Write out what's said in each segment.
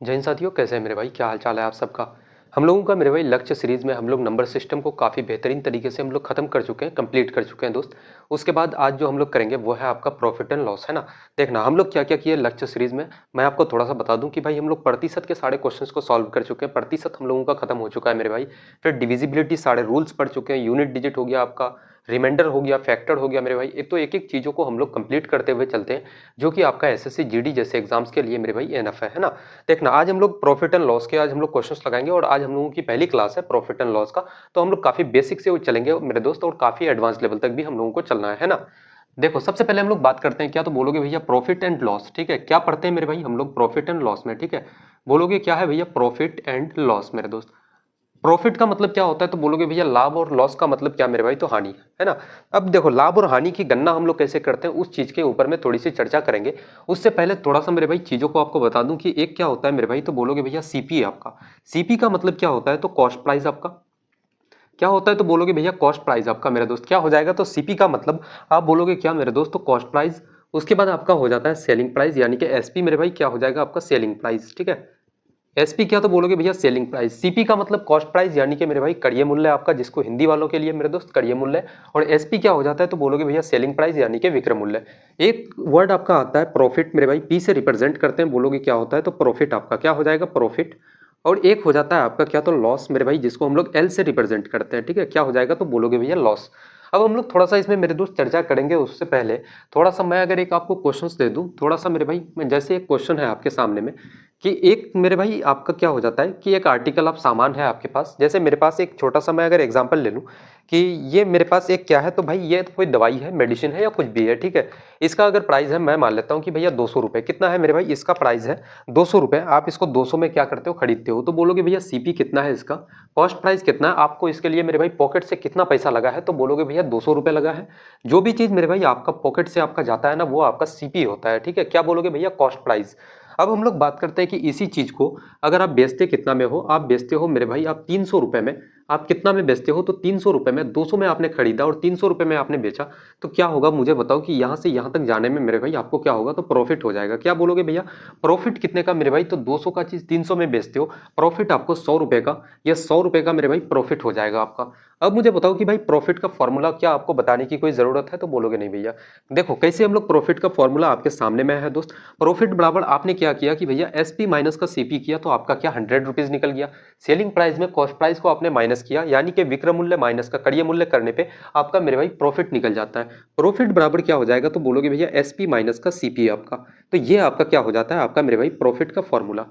जय हिंद साथियों, कैसे हैं मेरे भाई? क्या हाल चाल है आप सबका? हम लोगों का मेरे भाई लक्ष्य सीरीज में हम लोग नंबर सिस्टम को काफ़ी बेहतरीन तरीके से हम लोग खत्म कर चुके हैं, कंप्लीट कर चुके हैं दोस्त। उसके बाद आज जो हम लोग करेंगे वो है आपका प्रॉफिट एंड लॉस, है ना। देखना हम लोग क्या क्या किए लक्ष्य सीरीज में। मैं आपको थोड़ा सा बता दूं कि भाई हम लोग प्रतिशत के सारे क्वेश्चंस को सॉल्व कर चुके हैं, प्रतिशत हम लोगों का खत्म हो चुका है मेरे भाई। फिर डिविजिबिलिटी सारे रूल्स पढ़ चुके हैं, यूनिट डिजिट हो गया आपका, रिमाइंडर हो गया, फैक्टर हो गया मेरे भाई। एक तो एक एक चीज़ों को हम लोग कंप्लीट करते हुए चलते हैं, जो कि आपका एसएससी जीडी जैसे एग्जाम्स के लिए मेरे भाई एनफ है ना। देखना आज हम लोग प्रॉफिट एंड लॉस के आज हम लोग क्वेश्चंस लगाएंगे और आज हम लोगों की पहली क्लास है प्रॉफिट एंड लॉस का। तो हम लोग काफी बेसिक से चलेंगे मेरे दोस्त, और काफी एडवांस लेवल तक भी हम लोगों को चलना है ना। देखो सबसे पहले हम लोग बात करते हैं, क्या तो बोलोगे भैया प्रॉफिट एंड लॉस, ठीक है। क्या पढ़ते हैं मेरे भाई हम लोग प्रॉफिट एंड लॉस में, ठीक है। बोलोगे क्या है भैया प्रॉफिट एंड लॉस मेरे दोस्त। प्रॉफिट का मतलब क्या होता है तो बोलोगे भैया लाभ, और लॉस का मतलब क्या मेरे भाई तो हानि, है ना। अब देखो लाभ और हानि की गणना हम लोग कैसे करते हैं उस चीज के ऊपर में थोड़ी सी चर्चा करेंगे। उससे पहले थोड़ा सा मेरे भाई चीजों को आपको बता दूं कि एक क्या होता है मेरे भाई तो बोलोगे भैया सीपी आपका। सीपी का मतलब क्या होता है तो कॉस्ट प्राइस आपका। क्या होता है तो बोलोगे भैया कॉस्ट प्राइस आपका मेरे दोस्त। क्या हो जाएगा तो सीपी का मतलब आप बोलोगे क्या मेरे दोस्त तो कॉस्ट प्राइस। उसके बाद आपका हो जाता है सेलिंग प्राइस, यानी कि एसपी मेरे भाई क्या हो जाएगा आपका सेलिंग प्राइस, ठीक है। एसपी क्या तो बोलोगे भैया सेलिंग प्राइस। सीपी का मतलब कॉस्ट प्राइस, यानी कि मेरे भाई कड़िय मूल्य आपका, जिसको हिंदी वालों के लिए मेरे दोस्त कड़िय मूल्य। और एसपी क्या हो जाता है तो बोलोगे भैया सेलिंग प्राइस, यानी कि विक्रय मूल्य। एक वर्ड आपका आता है प्रॉफिट मेरे भाई, पी से रिप्रेजेंट करते हैं, बोलोगे क्या होता है तो प्रॉफिट आपका क्या हो जाएगा प्रॉफिट। और एक हो जाता है आपका क्या तो लॉस मेरे भाई, जिसको हम लोग एल से रिप्रेजेंट करते हैं, ठीक है। क्या हो जाएगा तो बोलोगे भैया लॉस। अब हम लोग थोड़ा सा इसमें मेरे दोस्त चर्चा करेंगे, उससे पहले थोड़ा सा मैं अगर एक आपको क्वेश्चंस दे दूं थोड़ा सा मेरे भाई, मैं जैसे एक क्वेश्चन है आपके सामने में कि एक मेरे भाई आपका क्या हो जाता है कि एक आर्टिकल आप सामान है आपके पास, जैसे मेरे पास एक छोटा सा मैं अगर एग्जांपल ले लूं कि ये मेरे पास एक क्या है तो भाई ये कोई दवाई है, मेडिसिन है या कुछ भी है, ठीक है। इसका अगर प्राइस है मैं मान लेता हूँ कि भैया 200 रुपये, कितना है मेरे भाई इसका प्राइस है 200 रुपये। आप इसको 200 में क्या करते हो खरीदते हो, तो बोलोगे भैया सीपी कितना है इसका, कॉस्ट प्राइस कितना है, आपको इसके लिए मेरे भाई पॉकेट से कितना पैसा लगा है, तो बोलोगे भैया 200 रुपये लगा है। जो भी चीज मेरे भाई आपका पॉकेट से आपका जाता है ना वो आपका सीपी होता है, ठीक है। क्या बोलोगे भैया कॉस्ट प्राइस। अब हम लोग बात करते हैं कि इसी चीज को अगर आप बेचते कितना में हो, आप बेचते हो मेरे भाई आप 300 रुपये में। आप कितना में बेचते हो तो 300 रुपये में, 200 में आपने खरीदा और 300 रुपये में आपने बेचा। तो क्या होगा मुझे बताओ कि यहाँ से यहाँ तक जाने में मेरे भाई आपको क्या होगा तो प्रॉफिट हो जाएगा। क्या बोलोगे भैया प्रॉफिट कितने का मेरे भाई तो 200 का चीज 300 में बेचते हो, प्रॉफिट आपको 100 रुपये का, या 100 रुपये का मेरे भाई प्रॉफिट हो जाएगा आपका। अब मुझे बताओ कि भाई प्रॉफिट का फॉर्मूला क्या आपको बताने की कोई जरूरत है, तो बोलोगे नहीं भैया। देखो कैसे हम लोग प्रॉफिट का फॉर्मूला आपके सामने में है दोस्त। प्रॉफिट बराबर आपने क्या किया कि भैया एसपी माइनस का सीपी किया, तो आपका क्या 100 रुपीज निकल गया। सेलिंग प्राइस में कॉस्ट प्राइस को आपने माइनस किया, यानी कि विक्रय मूल्य माइनस का कड़िय मूल्य करने पे आपका मेरे भाई प्रॉफिट निकल जाता है। प्रॉफिट बराबर क्या हो जाएगा तो बोलोगे भैया एसपी माइनस का सीपी आपका। तो ये आपका क्या हो जाता है आपका मेरे भाई प्रॉफिट का फॉर्मूला।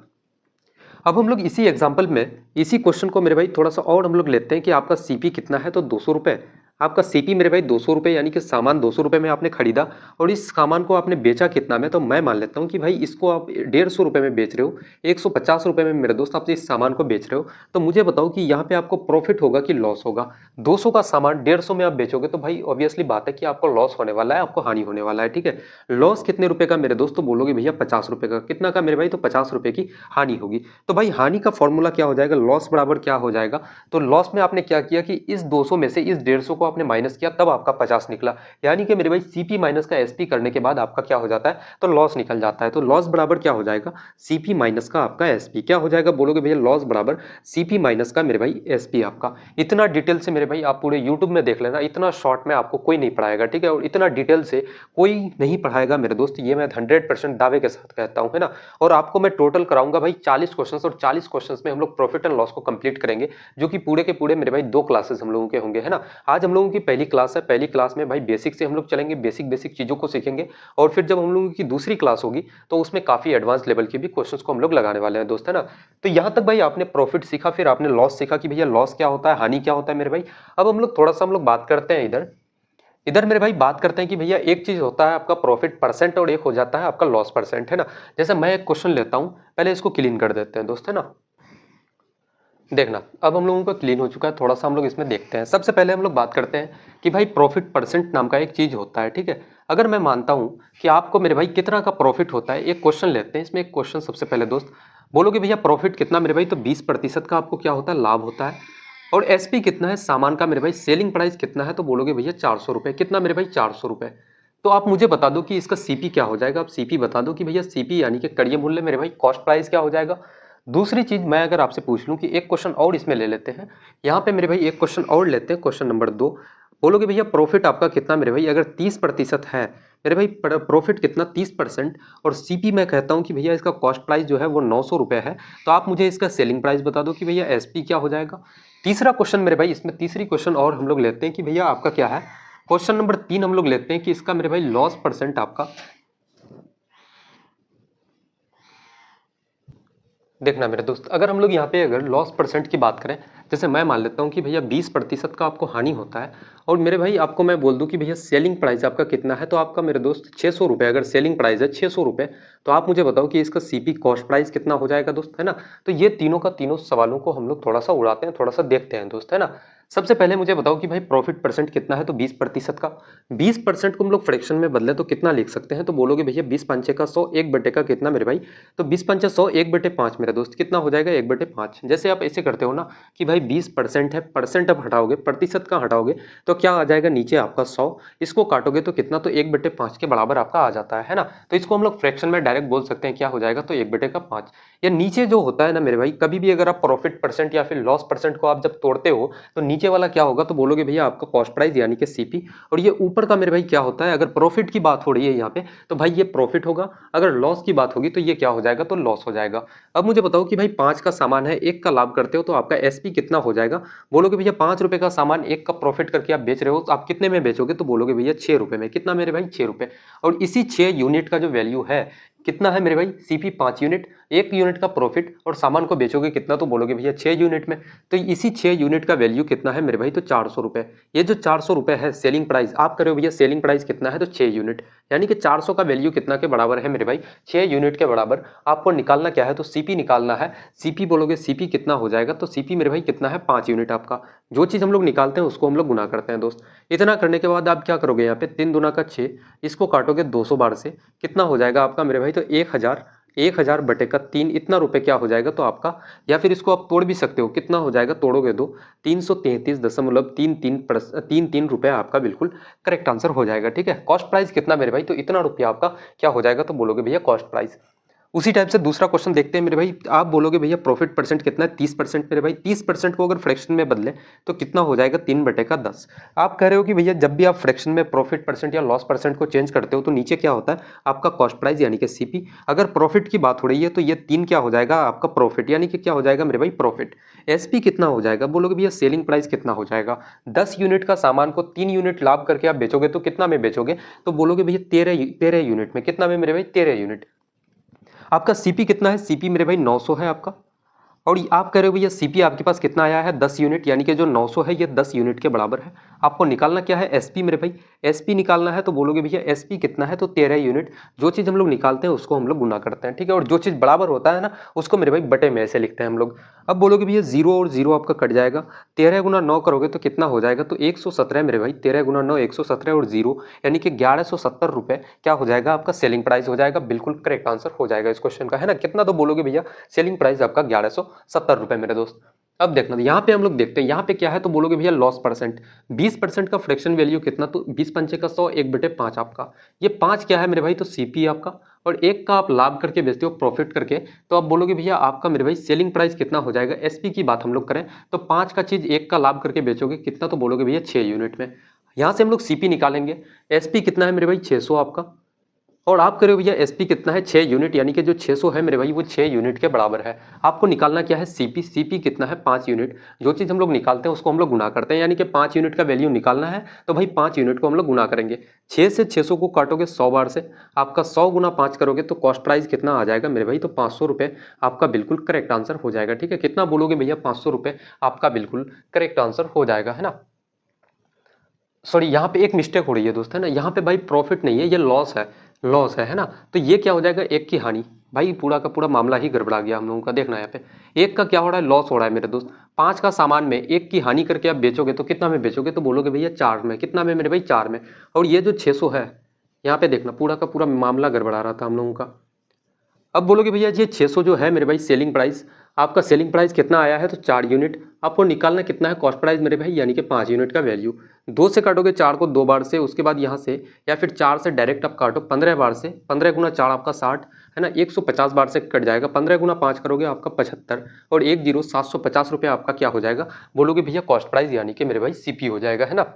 अब हम लोग इसी एग्जाम्पल में इसी क्वेश्चन को मेरे भाई थोड़ा सा और हम लोग लेते हैं कि आपका सीपी कितना है तो 200 रुपये। आपका सीपी मेरे भाई 200 रुपये, यानी कि सामान 200 रुपये में आपने खरीदा और इस सामान को आपने बेचा कितना में, तो मैं मान लेता हूँ कि भाई इसको आप 150 रुपये में बेच रहे हो, 150 रुपये में मेरे दोस्त आप इस सामान को बेच रहे हो। तो मुझे बताओ कि यहाँ पे आपको प्रॉफिट होगा कि लॉस होगा। 200 का सामान 150 में आप बेचोगे तो भाई ऑब्वियसली बात है कि आपको लॉस होने वाला है, आपको हानि होने वाला है, ठीक है। लॉस कितने रुपए का मेरे दोस्त, तो बोलोगे भैया 50 रुपये का। कितना का मेरे भाई तो 50 रुपये की हानि होगी। तो भाई हानि का फॉर्मूला क्या हो जाएगा, लॉस बराबर क्या हो जाएगा। तो लॉस में आपने क्या किया कि इस 200 में से इस 150 को आपने माइनस किया, तब आपका 50 निकला। यानी कि मेरे भाई सीपी माइनस का एसपी करने के बाद आपका क्या हो जाता है तो लॉस निकल जाता है। तो लॉस बराबर क्या हो जाएगा सीपी माइनस का आपका एसपी। क्या हो जाएगा बोलोगे भैया लॉस बराबर सीपी माइनस का मेरे भाई एसपी आपका। इतना डिटेल से मेरे भाई आप पूरे यूट्यूब में देख लेना, इतना शॉर्ट में आपको कोई नहीं पढ़ाएगा, ठीक है। और इतना डिटेल से कोई नहीं पढ़ाएगा मेरे दोस्त, ये मैं 100% दावे के साथ कहता हूँ, है ना। और आपको मैं टोटल कराऊंगा भाई 40 क्वेश्चंस, और 40 क्वेश्चंस में हम लोग प्रॉफिट एंड लॉस को कंप्लीट करेंगे, जो कि पूरे के पूरे मेरे भाई 2 क्लासेस हम लोगों के होंगे, है ना। आज हम लोगों की पहली क्लास है, पहली क्लास में भाई बेसिक से हम लोग चलेंगे, बेसिक बेसिक चीजों को सीखेंगे। और फिर जब हम लोगों की दूसरी क्लास होगी तो उसमें काफी एडवांस लेवल की भी क्वेश्चंस को हम लोग लगाने वाले हैं दोस्त, है ना। तो यहाँ तक भाई आपने प्रॉफिट सीखा, फिर आपने लॉस सीखा कि भैया लॉस क्या होता है, हानि क्या होता है मेरे भाई। अब हम लोग थोड़ा सा हम लोग बात करते हैं इधर इधर मेरे भाई बात करते हैं कि भैया एक चीज होता है आपका प्रॉफिट परसेंट और एक हो जाता है आपका लॉस परसेंट, है ना। जैसे मैं एक क्वेश्चन लेता हूं, पहले इसको क्लीन कर देते हैं दोस्त, है ना। देखना अब हम लोगों का क्लीन हो चुका है, थोड़ा सा हम लोग इसमें देखते हैं। सबसे पहले हम लोग बात करते हैं कि भाई प्रॉफिट परसेंट नाम का एक चीज होता है, ठीक है। अगर मैं मानता हूं कि आपको मेरे भाई कितना का प्रॉफिट होता है, एक क्वेश्चन लेते हैं। इसमें एक क्वेश्चन सबसे पहले दोस्त बोलोगे भैया प्रॉफिट कितना मेरे भाई तो 20% का आपको क्या होता है लाभ होता है। और एसपी कितना है सामान का मेरे भाई, सेलिंग प्राइस कितना है, तो बोलोगे भैया 400 रुपये। कितना मेरे भाई 400 रुपये। तो आप मुझे बता दो कि इसका सीपी क्या हो जाएगा। आप सीपी बता दो कि भैया सीपी यानी कि कड़िय मूल्य मेरे भाई कॉस्ट प्राइस क्या हो जाएगा। दूसरी चीज मैं अगर आपसे पूछ लूं कि एक क्वेश्चन और इसमें ले लेते हैं, यहाँ पे मेरे भाई एक क्वेश्चन और लेते हैं, क्वेश्चन नंबर 2। बोलोगे भैया प्रॉफिट आपका कितना मेरे भाई, अगर 30% है मेरे भाई प्रॉफिट कितना 30%, और सीपी मैं कहता हूँ कि भैया इसका कॉस्ट प्राइस जो है वो 900 रुपये है, तो आप मुझे इसका सेलिंग प्राइस बता दो कि भैया एसपी क्या हो जाएगा। तीसरा क्वेश्चन मेरे भाई, इसमें तीसरी क्वेश्चन और हम लोग लेते हैं कि भैया आपका क्या है, क्वेश्चन नंबर 3 हम लोग लेते हैं कि इसका मेरे भाई लॉस परसेंट आपका, देखना मेरे दोस्त, अगर हम लोग यहाँ पे अगर लॉस परसेंट की बात करें, जैसे मैं मान लेता हूँ कि भैया 20% का आपको हानि होता है, और मेरे भाई आपको मैं बोल दूँ कि भैया सेलिंग प्राइस आपका कितना है, तो आपका मेरे दोस्त 600 रुपये, अगर सेलिंग प्राइस है 600 रुपये, तो आप मुझे बताओ कि इसका सीपी कॉस्ट प्राइस कितना हो जाएगा दोस्त, है ना। तो ये तीनों का तीनों सवालों को हम लोग थोड़ा सा उड़ाते हैं, थोड़ा सा देखते हैं दोस्त, है ना। सबसे पहले मुझे बताओ कि भाई प्रॉफिट परसेंट कितना है, तो 20% का। 20% को हम लोग फ्रैक्शन में बदले तो कितना लिख सकते हैं, तो बोलोगे भैया 20 पंचे का 100, 1 बटे का कितना मेरे भाई, तो 20 पंचे 100, 1 बटे 5 मेरे दोस्त कितना हो जाएगा, 1 बटे 5। जैसे आप ऐसे करते हो ना कि भाई 20% है, परसेंट अब हटाओगे, प्रतिशत का हटाओगे तो क्या आ जाएगा नीचे आपका 100, इसको काटोगे तो कितना, तो 1 बटे 5 के बराबर आपका आ जाता है ना। तो इसको हम लोग फ्रैक्शन में डायरेक्ट बोल सकते हैं, क्या हो जाएगा, तो 1 बटे का 5। या नीचे जो होता है ना मेरे भाई, कभी भी अगर आप प्रॉफिट परसेंट या फिर लॉस परसेंट को आप जब तोड़ते हो तो नीचे वाला क्या होगा, तो बोलोगे भैया आपका कॉस्ट प्राइस यानी कि सीपी, और ये ऊपर का मेरे भाई क्या होता है, अगर प्रॉफिट की बात हो रही है यहाँ पे तो भाई ये प्रॉफिट होगा, अगर लॉस की बात होगी तो ये क्या हो जाएगा, तो लॉस हो जाएगा। अब मुझे बताओ कि भाई 5 का सामान है, 1 का लाभ करते हो, तो आपका एसपी कितना हो जाएगा। बोलोगे भैया 5 रुपए का सामान 1 का प्रॉफिट करके आप बेच रहे हो, तो आप कितने में बेचोगे, तो बोलोगे भैया 6 रुपए में, कितना मेरे भाई 6 रुपए। और इसी 6 यूनिट का जो वैल्यू है कितना है मेरे भाई, सीपी 5 यूनिट, 1 यूनिट का प्रॉफिट, और सामान को बेचोगे कितना, तो बोलोगे भैया 6 यूनिट में। तो इसी 6 यूनिट का वैल्यू कितना है मेरे भाई, तो 400 रुपए। ये जो 400 रुपए है सेलिंग प्राइस, आप करो भैया सेलिंग प्राइस कितना है, तो 6 यूनिट, यानी कि 400 का वैल्यू कितना के बराबर है मेरे भाई, 6 यूनिट के बराबर। आपको निकालना क्या है, तो सीपी निकालना है। सीपी बोलोगे सीपी कितना हो जाएगा, तो सीपी मेरे भाई कितना है, 5 यूनिट आपका। जो चीज़ हम लोग निकालते हैं उसको हम लोग गुना करते हैं दोस्त। इतना करने के बाद आप क्या करोगे, यहाँ पे 3 दूना का 6, इसको काटोगे 200 बार से, कितना हो जाएगा आपका मेरे भाई, तो 1000 बटे का 3, इतना रुपए क्या हो जाएगा, तो आपका, या फिर इसको आप तोड़ भी सकते हो, कितना हो जाएगा, तोड़ोगे 333.33 रुपए आपका बिल्कुल करेक्ट आंसर हो जाएगा। ठीक है, कॉस्ट प्राइस कितना मेरे भाई, तो इतना रुपया आपका क्या हो जाएगा, तो बोलोगे भैया कॉस्ट प्राइस। उसी टाइप से दूसरा क्वेश्चन देखते हैं मेरे भाई, आप बोलोगे भैया प्रॉफिट परसेंट कितना है, 30% मेरे भाई। 30% को अगर फ्रैक्शन में बदले तो कितना हो जाएगा, 3 बटे का 10। आप कह रहे हो कि भैया जब भी आप फ्रैक्शन में प्रॉफिट परसेंट या लॉस परसेंट को चेंज करते हो तो नीचे क्या होता है आपका कॉस्ट प्राइस यानी कि सीपी। अगर प्रॉफिट की बात हो रही है तो ये 3 क्या हो जाएगा आपका प्रॉफिट, यानी कि क्या हो जाएगा मेरे भाई प्रॉफिट। एसपी कितना हो जाएगा, बोलोगे भैया सेलिंग प्राइस कितना हो जाएगा। 10 यूनिट का सामान को 3 यूनिट लाभ करके आप बेचोगे तो कितना में बेचोगे, तो बोलोगे भैया 13 यूनिट में, कितना में मेरे भाई 13 यूनिट। आपका सीपी कितना है, सीपी मेरे भाई 900 है आपका। और आप कह रहे हो भैया सीपी आपके पास कितना आया है, 10 यूनिट, यानी कि जो 900 है ये 10 यूनिट के बराबर है। आपको निकालना क्या है, एसपी मेरे भाई, एसपी निकालना है, तो बोलोगे भैया एसपी कितना है, तो 13 यूनिट। जो चीज़ हम लोग निकालते हैं उसको हम लोग गुना करते हैं, ठीक है, और जो चीज़ बराबर होता है ना उसको मेरे भाई बटे में ऐसे लिखते हैं हम लोग। अब बोलोगे भैया 0 और 0 आपका कट जाएगा, 13 गुना 9 करोगे तो कितना हो जाएगा, तो 117 मेरे भाई, 13 गुना 9 117, और 0 यानी कि 1170 रुपये क्या हो जाएगा आपका सेलिंग प्राइस हो जाएगा। बिल्कुल करेक्ट आंसर हो जाएगा इस क्वेश्चन का, है ना। कितना, तो बोलोगे भैया सेलिंग प्राइस आपका 1170 रुपये मेरे दोस्त। अब देखना यहाँ पे हम लोग देखते हैं यहाँ पे क्या है, तो बोलोगे भैया लॉस परसेंट। 20% का फ्रैक्शन वैल्यू कितना, तो 20 पंचे का 100, 1 बटे 5 आपका। ये 5 क्या है मेरे भाई, तो सीपी आपका, और 1 का आप लाभ करके बेचते हो प्रॉफिट करके, तो आप बोलोगे भैया आपका मेरे भाई सेलिंग प्राइस कितना हो जाएगा। एसपी की बात हम लोग करें तो 5 का चीज़ 1 का लाभ करके बेचोगे कितना, तो बोलोगे भैया 6 यूनिट में। यहाँ से हम लोग सीपी निकालेंगे, एसपी कितना है मेरे भाई 600 आपका, और आप करो भैया एसपी कितना है 6 यूनिट, यानी कि जो 600 है मेरे भाई वो 6 यूनिट के बराबर है। आपको निकालना क्या है सीपी, सीपी कितना है 5 यूनिट। जो चीज़ हम लोग निकालते हैं उसको हम लोग गुना करते हैं, यानी कि 5 यूनिट का वैल्यू निकालना है तो भाई 5 यूनिट को हम लोग गुना करेंगे। 6 से 600 को काटोगे 100 बार से, आपका 100 गुना 5 करोगे तो कॉस्ट प्राइस कितना आ जाएगा मेरे भाई, तो 500 रुपये आपका बिल्कुल करेक्ट आंसर हो जाएगा। ठीक है, कितना बोलोगे भैया 500 रुपये आपका बिल्कुल करेक्ट आंसर हो जाएगा, है ना। सॉरी यहाँ पे एक मिस्टेक हो रही है दोस्त, है ना, यहाँ पे भाई प्रॉफिट नहीं है, ये लॉस है, लॉस है ना। तो ये क्या हो जाएगा, 1 की हानि। भाई पूरा का पूरा मामला ही गड़बड़ा गया हम लोगों का। देखना यहाँ पे 1 का क्या हो रहा है, लॉस हो रहा है मेरे दोस्त। 5 का सामान में 1 की हानि करके आप बेचोगे तो कितना में बेचोगे, तो बोलोगे भैया 4 में, कितना में मेरे भाई 4 में। और ये जो 600 है यहाँ पे देखना पूरा का पूरा मामला गड़बड़ा रहा था हम लोगों का। अब बोलोगे भैया ये 600 जो है मेरे भाई सेलिंग प्राइस, आपका सेलिंग प्राइस कितना आया है तो 4 यूनिट। आपको निकालना कितना है कॉस्ट प्राइस मेरे भाई, यानी कि 5 यूनिट का वैल्यू। 2 से काटोगे 4 को 2 बार से, उसके बाद यहाँ से या फिर 4 से डायरेक्ट आप काटो 15 बार से। 15 गुना 4 आपका 60 है ना, 150 बार से कट जाएगा। 15 गुना 5 करोगे आपका 75 और 750 रुपये आपका क्या हो जाएगा, बोलोगे भैया कॉस्ट प्राइस यानी कि मेरे भाई सीपी हो जाएगा, है ना।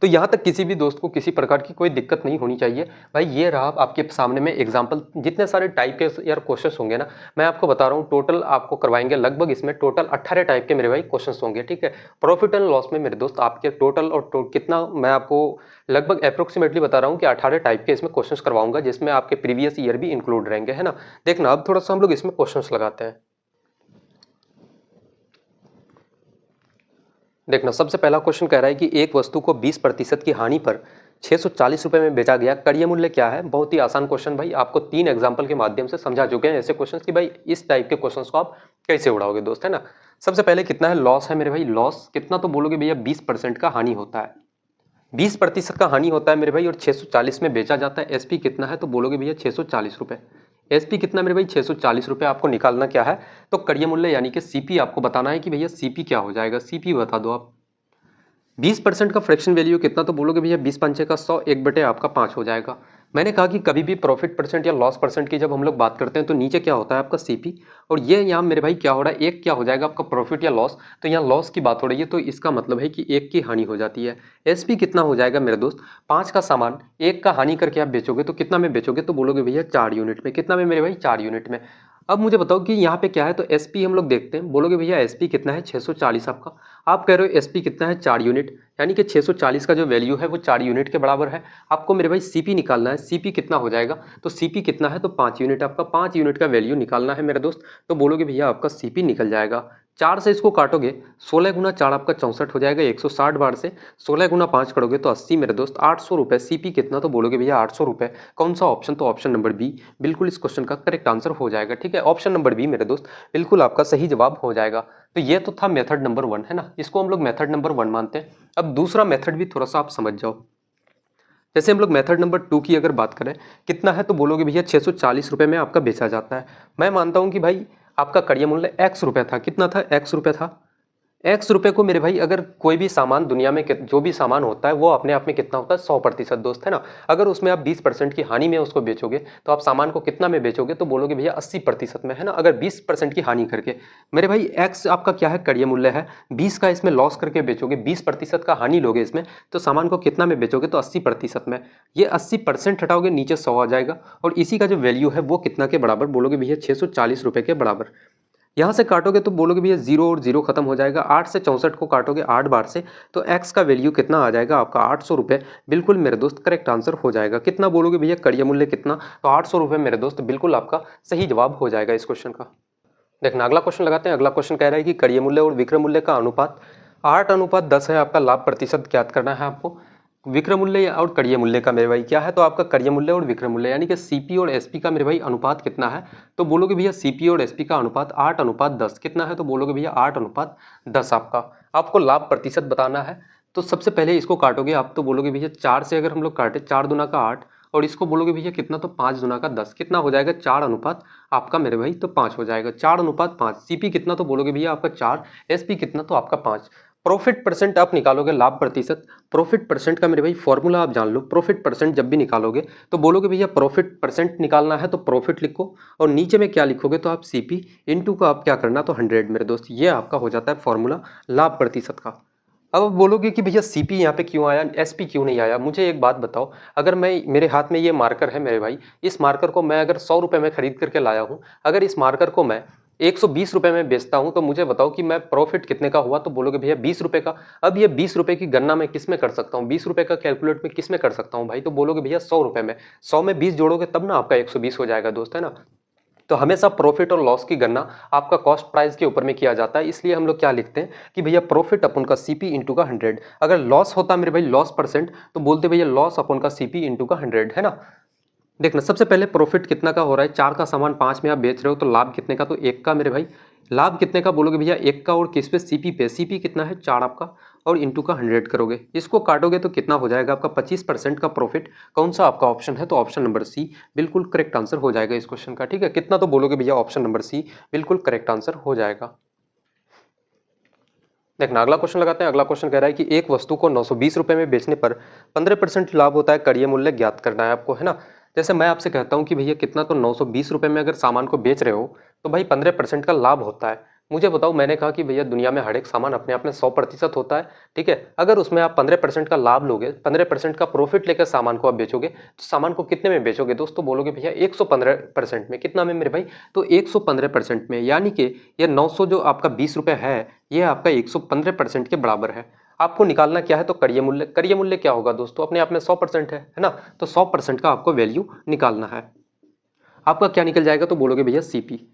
तो यहाँ तक किसी भी दोस्त को किसी प्रकार की कोई दिक्कत नहीं होनी चाहिए भाई। ये रहा आपके सामने में एग्जांपल। जितने सारे टाइप के यार क्वेश्चंस होंगे ना, मैं आपको बता रहा हूँ, टोटल आपको करवाएंगे लगभग इसमें टोटल 18 टाइप के मेरे भाई क्वेश्चंस होंगे, ठीक है। प्रॉफिट एंड लॉस में मेरे दोस्त आपके टोटल और कितना मैं आपको लगभग अप्रोक्सीमेटली बता रहा हूँ कि 18 टाइप के इसमें क्वेश्चंस करवाऊंगा, जिसमें आपके प्रीवियस ईयर भी इंक्लूड रहेंगे, है ना। देखना अब थोड़ा सा हम लोग इसमें क्वेश्चंस लगाते हैं। देखना सबसे पहला क्वेश्चन कह रहा है कि एक वस्तु को 20% की हानि पर 640 रुपये में बेचा गया, क्रय मूल्य क्या है। बहुत ही आसान क्वेश्चन भाई, आपको 3 एग्जांपल के माध्यम से समझा चुके हैं ऐसे क्वेश्चंस कि भाई इस टाइप के क्वेश्चंस को आप कैसे उड़ाओगे दोस्त, है ना। सबसे पहले कितना है लॉस है मेरे भाई, लॉस कितना तो बोलोगे भैया 20% का हानि होता है। 20% का हानि होता है मेरे भाई और 640 में बेचा जाता है। एसपी कितना है तो बोलोगे भैया 640 रुपये। एसपी कितना मेरे भाई 640 रुपये। आपको निकालना क्या है तो क्रय मूल्य यानी कि सीपी आपको बताना है कि भैया सीपी क्या हो जाएगा, सीपी बता दो आप। 20% का फ्रैक्शन वैल्यू कितना तो बोलोगे भैया 20 पंचे का 100, 1 बटे आपका 5 हो जाएगा। मैंने कहा कि कभी भी प्रॉफिट परसेंट या लॉस परसेंट की जब हम लोग बात करते हैं तो नीचे क्या होता है आपका सीपी, और ये यहाँ मेरे भाई क्या हो रहा है, एक क्या हो जाएगा आपका प्रॉफिट या लॉस। तो यहाँ लॉस की बात हो रही है तो इसका मतलब है कि एक की हानि हो जाती है। एसपी कितना हो जाएगा मेरे दोस्त, 5 का सामान 1 का हानि करके आप बेचोगे तो कितना में बेचोगे तो बोलोगे भैया 4 यूनिट में। कितना में मेरे भाई 4 यूनिट में। अब मुझे बताओ कि यहाँ पे क्या है तो एसपी हम लोग देखते हैं, बोलोगे भैया एसपी कितना है 640 आपका। आप कह रहे हो एसपी कितना है 4 यूनिट, यानी कि 640 का जो वैल्यू है वो 4 यूनिट के बराबर है। आपको मेरे भाई सीपी निकालना है, सीपी कितना हो जाएगा तो सीपी कितना है तो 5 यूनिट। आपका 5 यूनिट का वैल्यू निकालना है मेरे दोस्त, तो बोलोगे भैया आपका सीपी निकल जाएगा। 4 से इसको काटोगे 16 गुना 4 आपका 64 हो जाएगा। 160 बार से 16 गुना 5 करोगे तो 80 मेरे दोस्त 800 रुपये। सीपी कितना तो बोलोगे भैया 800 रुपये। कौन सा ऑप्शन तो ऑप्शन नंबर बी बिल्कुल इस क्वेश्चन का करेक्ट आंसर हो जाएगा, ठीक है। ऑप्शन नंबर बी मेरे दोस्त बिल्कुल आपका सही जवाब हो जाएगा। तो ये तो था मेथड नंबर 1, है ना, इसको हम लोग मेथड नंबर 1 मानते हैं। अब दूसरा मेथड भी थोड़ा सा आप समझ जाओ। जैसे हम लोग मेथड नंबर 2 की अगर बात करें, कितना है तो बोलोगे भैया 640 रुपये में आपका बेचा जाता है। मैं मानता हूं कि भाई आपका क्रय मूल्य x रुपये था। कितना था x रुपये था। x रुपये को मेरे भाई अगर कोई भी सामान दुनिया में जो भी सामान होता है वो अपने आप में कितना होता है 100% दोस्त, है ना। अगर उसमें आप 20% की हानि में उसको बेचोगे तो आप सामान को कितना में बेचोगे तो बोलोगे भैया 80% में, है ना। अगर 20% की हानि करके मेरे भाई x आपका क्या है क्रय मूल्य है, 20 का इसमें लॉस करके बेचोगे, 20% का हानि लोगे इसमें तो सामान को कितना में बेचोगे तो 80% में। ये 80% हटाओगे नीचे 100 आ जाएगा और इसी का जो वैल्यू है वो कितना के बराबर, बोलोगे भैया 640 रुपये के बराबर। यहाँ से काटोगे तो बोलोगे भैया 0 और 0 खत्म हो जाएगा। 8 से 64 को काटोगे 8 बार से तो x का वैल्यू कितना आ जाएगा आपका 800 रुपये। बिल्कुल मेरे दोस्त करेक्ट आंसर हो जाएगा। कितना बोलोगे भैया क्रय मूल्य कितना तो 800 रुपये मेरे दोस्त, बिल्कुल आपका सही जवाब हो जाएगा इस क्वेश्चन का। देखना अगला क्वेश्चन लगाते हैं। अगला क्वेश्चन कह रहा है कि क्रय मूल्य और विक्रय मूल्य का अनुपात 8:10 है। आपका लाभ प्रतिशत ज्ञात करना है आपको। विक्रय मूल्य और क्रय मूल्य का मेरे भाई क्या है तो आपका क्रय मूल्य और विक्रय मूल्य यानी कि सीपी और एसपी का मेरे भाई अनुपात कितना है तो बोलोगे भैया सीपी और एसपी का अनुपात 8:10। कितना है तो बोलोगे भैया 8:10 आपका। आपको लाभ प्रतिशत बताना है तो सबसे पहले इसको काटोगे आप तो बोलोगे भैया 4 से अगर हम लोग काटे 4 दूना का 8 और इसको बोलोगे भैया कितना तो 5 दूना का 10। कितना हो जाएगा 4 अनुपात आपका मेरे भाई तो 5 हो जाएगा। 4:5। सीपी कितना तो बोलोगे भैया आपका 4, एसपी कितना तो आपका 5। प्रॉफिट परसेंट आप निकालोगे लाभ प्रतिशत। प्रॉफिट परसेंट का मेरे भाई फॉर्मूला आप जान लो। प्रॉफिट परसेंट जब भी निकालोगे तो बोलोगे भैया प्रॉफिट परसेंट निकालना है तो प्रॉफिट लिखो और नीचे में क्या लिखोगे तो आप सीपी इनटू का आप क्या करना तो 100 मेरे दोस्त। ये आपका हो जाता है फॉर्मूला लाभ प्रतिशत का। अब बोलोगे कि भैया सीपी यहाँ पे क्यों आया, एसपी क्यों नहीं आया। मुझे एक बात बताओ, अगर मैं मेरे हाथ में ये मार्कर है मेरे भाई, इस मार्कर को मैं अगर 100 रुपये में खरीद करके लाया हूँ, अगर इस मार्कर को मैं 120 रुपये में बेचता हूं तो मुझे बताओ कि मैं प्रॉफिट कितने का हुआ तो बोलोगे भैया 20 रुपये का। अब ये 20 रुपये की गणना मैं किस में कर सकता हूँ, 20 रुपये का कैलकुलेट में किस में कर सकता हूँ भाई तो बोलोगे भैया 100 रुपये में। 100 में 20 जोड़ोगे तब ना आपका 120 हो जाएगा दोस्त, है ना। तो हमेशा प्रॉफिट और लॉस की गणना आपका कॉस्ट प्राइस के ऊपर में किया जाता है। इसलिए हम लोग क्या लिखते हैं कि भैया प्रॉफिट अपन का सीपी इंटू का 100। अगर लॉस होता मेरे भाई लॉस परसेंट तो बोलते भैया लॉस अपन का सीपी इंटू का 100, है ना। देखना सबसे पहले प्रॉफिट कितना का हो रहा है, 4 का सामान 5 में आप बेच रहे हो तो लाभ कितने का तो 1 का मेरे भाई। लाभ कितने का बोलोगे भैया 1 का और किस पे सीपी पे। सीपी कितना है 4 आपका और इंटू का 100 करोगे, इसको काटोगे तो कितना हो जाएगा आपका 25% का प्रॉफिट। कौन सा आपका ऑप्शन है? तो ऑप्शन नंबर सी बिल्कुल करेक्ट आंसर हो जाएगा इस क्वेश्चन का। ठीक है, कितना तो बोलोगे भैया? ऑप्शन नंबर सी बिल्कुल करेक्ट आंसर हो जाएगा। देखना अगला क्वेश्चन लगाते हैं। अगला क्वेश्चन कह रहा है कि एक वस्तु को 920 रुपए में बेचने पर 15% लाभ होता है, कड़िय मूल्य ज्ञात करना है आपको, है ना। जैसे मैं आपसे कहता हूं कि भैया कितना, तो 920 रुपए में अगर सामान को बेच रहे हो तो भाई 15% का लाभ होता है। मुझे बताओ, मैंने कहा कि भैया दुनिया में हर एक सामान अपने आप में 100% होता है। ठीक है, अगर उसमें आप 15% का लाभ लोगे, 15% का प्रॉफिट लेकर सामान को आप बेचोगे तो सामान को कितने में बेचोगे दोस्तों? बोलोगे भैया 115% में। कितना में मेरे भाई? तो 115% में, यानी कि ये 900 जो आपका 20 रुपये है ये आपका 115% के बराबर है। आपको निकालना क्या है? तो कड़िय मूल्य। कड़िय मूल्य क्या होगा दोस्तों? अपने आप में 100% है ना। तो 100% का आपको वैल्यू निकालना है। आपका क्या निकल जाएगा? तो बोलोगे भैया सीपी।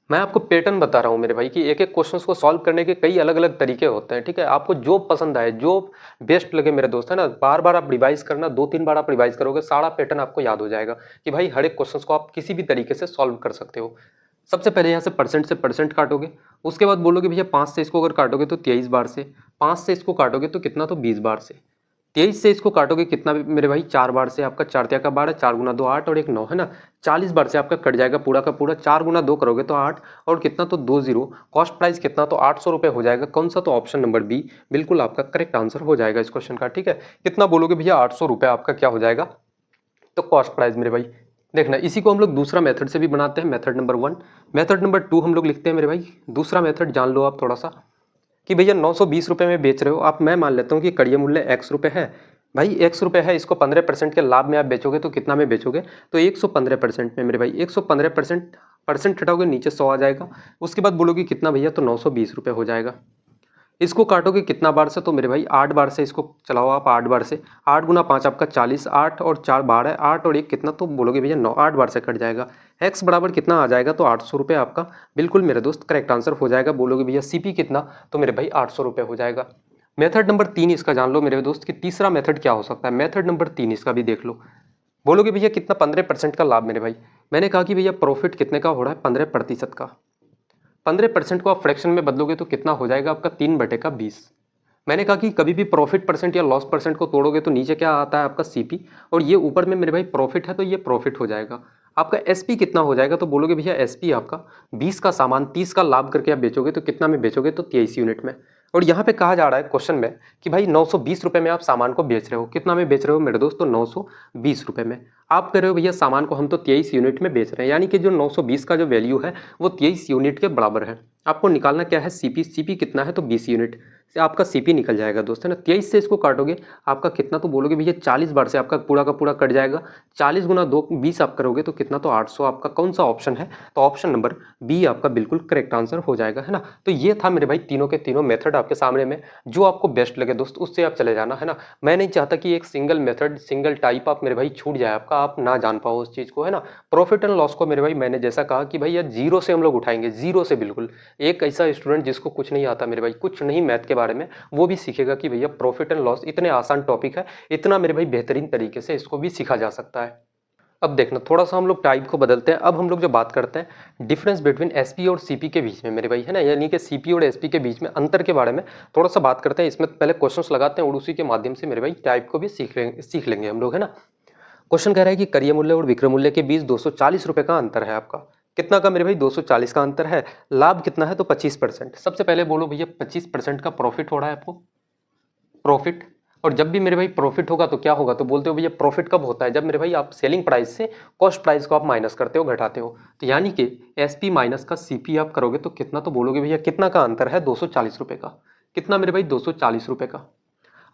मैं आपको पैटर्न बता रहा हूं मेरे भाई कि एक एक क्वेश्चंस को सॉल्व करने के कई अलग अलग तरीके होते हैं। ठीक है, आपको जो पसंद आए, जो बेस्ट लगे मेरे दोस्त, है ना, बार बार आप रिवाइज करना, 2-3 बार आप रिवाइज करोगे, सारा पैटर्न आपको याद हो जाएगा कि भाई हर एक क्वेश्चंस को आप किसी भी तरीके से सॉल्व कर सकते हो। सबसे पहले यहाँ से परसेंट काटोगे, उसके बाद बोलोगे भैया 5 से इसको अगर काटोगे तो 23 बार से, 5 से इसको काटोगे तो कितना, तो 20 बार से, 23 से इसको काटोगे कितना मेरे भाई? 4 बार से। आपका 4 क्या का बार है, 4 गुना 2 8 और 1 9, है ना। 40 बार से आपका कट जाएगा पूरा का पूरा। 4 गुना 2 करोगे तो 8 और कितना, तो 2 0। कॉस्ट प्राइस कितना, तो 800 रुपये हो जाएगा। कौन सा? तो ऑप्शन नंबर बी बिल्कुल आपका करेक्ट आंसर हो जाएगा इस क्वेश्चन का। ठीक है, कितना बोलोगे भैया? 800 रुपये आपका क्या हो जाएगा? तो कॉस्ट प्राइस मेरे भाई। देखना इसी को हम लोग दूसरा मेथड से भी बनाते हैं, मेथड नंबर 1। मेथड नंबर 2 हम लोग लिखते हैं मेरे भाई। दूसरा मेथड जान लो आप थोड़ा सा कि भैया 920 रुपये में बेच रहे हो आप। मैं मान लेता हूँ कि कड़िय मूल्य x रुपये है भाई, x रुपये है। इसको 15% के लाभ में आप बेचोगे तो कितना में बेचोगे? तो 115% में मेरे भाई। 115% हटाओगे नीचे 100 आ जाएगा। उसके बाद बोलोगे कितना भैया? तो 920 रुपये हो जाएगा। इसको काटोगे कितना बार से? तो मेरे भाई 8 बार से इसको चलाओ आप, 8 बार से। 8 गुना 5 आपका 40, 8 और 4 12 है, 8 और 1 कितना, तो बोलोगे भैया 9, 8 बार से कट जाएगा। एक्स बराबर कितना आ जाएगा? तो 800 रुपये आपका बिल्कुल मेरे दोस्त करेक्ट आंसर हो जाएगा। बोलोगे भैया सीपी कितना? तो मेरे भाई 800 रुपये हो जाएगा। मेथड नंबर 3 इसका जान लो मेरे दोस्त कि तीसरा मेथड क्या हो सकता है। मेथड नंबर 3 इसका भी देख लो। बोलोगे भैया कितना? 15% का लाभ मेरे भाई। मैंने कहा कि भैया प्रॉफिट कितने का हो रहा है? 15% का। 15% को आप फ्रैक्शन में बदलोगे तो कितना हो जाएगा आपका? 3/20। मैंने कहा कि कभी भी प्रॉफिट परसेंट या लॉस परसेंट को तोड़ोगे तो नीचे क्या आता है आपका? सीपी, और ये ऊपर में मेरे भाई प्रॉफिट है तो ये प्रॉफिट हो जाएगा। आपका एसपी कितना हो जाएगा? तो बोलोगे भैया एसपी आपका 20 का सामान 30 का लाभ करके आप बेचोगे तो कितना में बेचोगे? तो 23 यूनिट में। और यहाँ पे कहा जा रहा है क्वेश्चन में कि भाई 920 रुपये में आप सामान को बेच रहे हो। कितना में बेच रहे हो मेरे दोस्त? तो 920 रुपये में। आप कह रहे हो भैया सामान को हम तो 23 यूनिट में बेच रहे हैं, यानी कि जो 920 का जो वैल्यू है वो 23 यूनिट के बराबर है। आपको निकालना क्या है? सीपी। सीपी कितना है? तो 20 यूनिट से आपका सीपी निकल जाएगा दोस्त, है ना। 23 से इसको काटोगे आपका कितना, तो बोलोगे भैया 40 बार से आपका पूरा का पूरा कट जाएगा। 40 गुना 2 20 आप करोगे तो कितना, तो 800 आपका कौन सा ऑप्शन है? तो ऑप्शन नंबर बी आपका बिल्कुल करेक्ट आंसर हो जाएगा, है ना। तो ये था मेरे भाई तीनों के तीनों मेथड आपके सामने में। जो आपको बेस्ट लगे दोस्त उससे आप चले जाना, है ना। मैं नहीं चाहता कि एक सिंगल मेथड सिंगल टाइप आप मेरे भाई छूट जाए आपका, आप ना जान पाओ उस चीज़ को, है ना। प्रॉफिट एंड लॉस को मेरे भाई मैंने जैसा कहा कि भाई यार जीरो से हम लोग उठाएंगे, जीरो से बिल्कुल। एक ऐसा स्टूडेंट जिसको कुछ नहीं आता मेरे भाई, कुछ नहीं मैथ के बारे में, वो भी सीखेगा कि भैया प्रॉफिट एंड लॉस इतने आसान टॉपिक है, इतना मेरे भाई बेहतरीन तरीके से इसको भी सीखा जा सकता है। अब देखना थोड़ा सा हम लोग टाइप को बदलते हैं। अब हम लोग जो बात करते हैं डिफरेंस बिटवीन एसपी और सीपी के बीच में मेरे भाई, है ना, यानी कि सीपी और एसपी के बीच में अंतर के बारे में थोड़ा सा बात करते हैं। इसमें पहले क्वेश्चंस लगाते हैं और उसी के माध्यम से मेरे भाई टाइप को भी सीख लेंगे हम लोग, है ना। क्वेश्चन कह रहा है कि करिय मूल्य और विक्रय मूल्य के बीच 240 रुपये का अंतर है आपका। कितना का मेरे भाई? 240 का अंतर है। लाभ कितना है? तो 25%। सबसे पहले बोलो भैया 25% का प्रॉफिट हो रहा है आपको, प्रॉफिट। और जब भी मेरे भाई प्रॉफिट होगा तो क्या होगा? तो बोलते हो भैया प्रॉफिट कब होता है? जब मेरे भाई आप सेलिंग प्राइस से कॉस्ट प्राइस को आप माइनस करते हो, घटाते हो। तो यानी कि एसपी माइनस का सीपी आप करोगे तो कितना, तो बोलोगे भैया कितना का अंतर है? 240 रुपये का। कितना मेरे भाई? 240 रुपये का।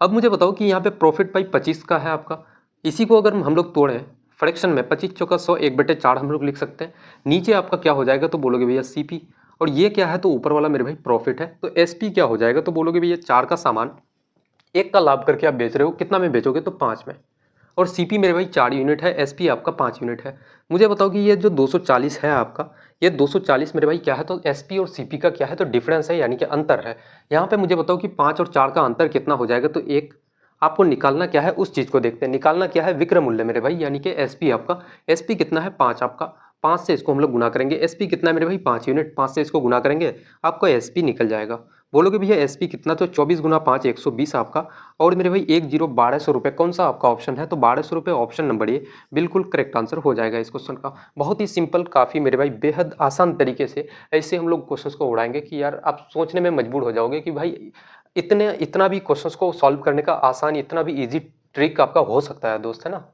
अब मुझे बताओ कि यहाँ पे प्रॉफिट भाई 25 का है आपका। इसी को अगर हम लोग तोड़ें फ्रैक्शन में, 25 चौका 100 1/4 हम लोग लिख सकते हैं। नीचे आपका क्या हो जाएगा? तो बोलोगे भैया सीपी। और ये क्या है? तो ऊपर वाला मेरे भाई प्रॉफिट है। तो एसपी क्या हो जाएगा? तो बोलोगे भैया 4 का सामान 1 का लाभ करके आप बेच रहे हो, कितना में बेचोगे? तो 5 में। और सीपी मेरे भाई 4 यूनिट है, एसपी आपका 5 यूनिट है। मुझे बताओ कि ये जो 240 है आपका, ये 240 मेरे भाई क्या है? तो एसपी और सीपी का क्या है? तो डिफरेंस है, यानी कि अंतर है। यहाँ पे मुझे बताओ कि 5 और 4 का अंतर कितना हो जाएगा? तो 1। आपको निकालना क्या है? उस चीज़ को देखते हैं। निकालना क्या है? विक्रय मूल्य मेरे भाई, यानी कि एसपी आपका। एसपी कितना है? 5 आपका। 5 से इसको हम लोग गुना करेंगे। एसपी कितना है मेरे भाई? 5 यूनिट। 5 से इसको गुना करेंगे आपको एसपी निकल जाएगा। बोलोगे भैया एसपी कितना, तो 24 गुना 5 120 आपका। और मेरे भाई 1200 रुपये कौन सा आपका ऑप्शन है, तो 1200 रुपये ऑप्शन नंबर ए बिल्कुल करेक्ट आंसर हो जाएगा इस क्वेश्चन का। बहुत ही सिंपल, काफ़ी मेरे भाई बेहद आसान तरीके से ऐसे हम लोग क्वेश्चंस को उड़ाएंगे कि यार आप सोचने में मजबूर हो जाओगे कि भाई इतना भी क्वेश्चंस को सॉल्व करने का आसान, इतना भी इजी ट्रिक आपका हो सकता है दोस्त, है ना।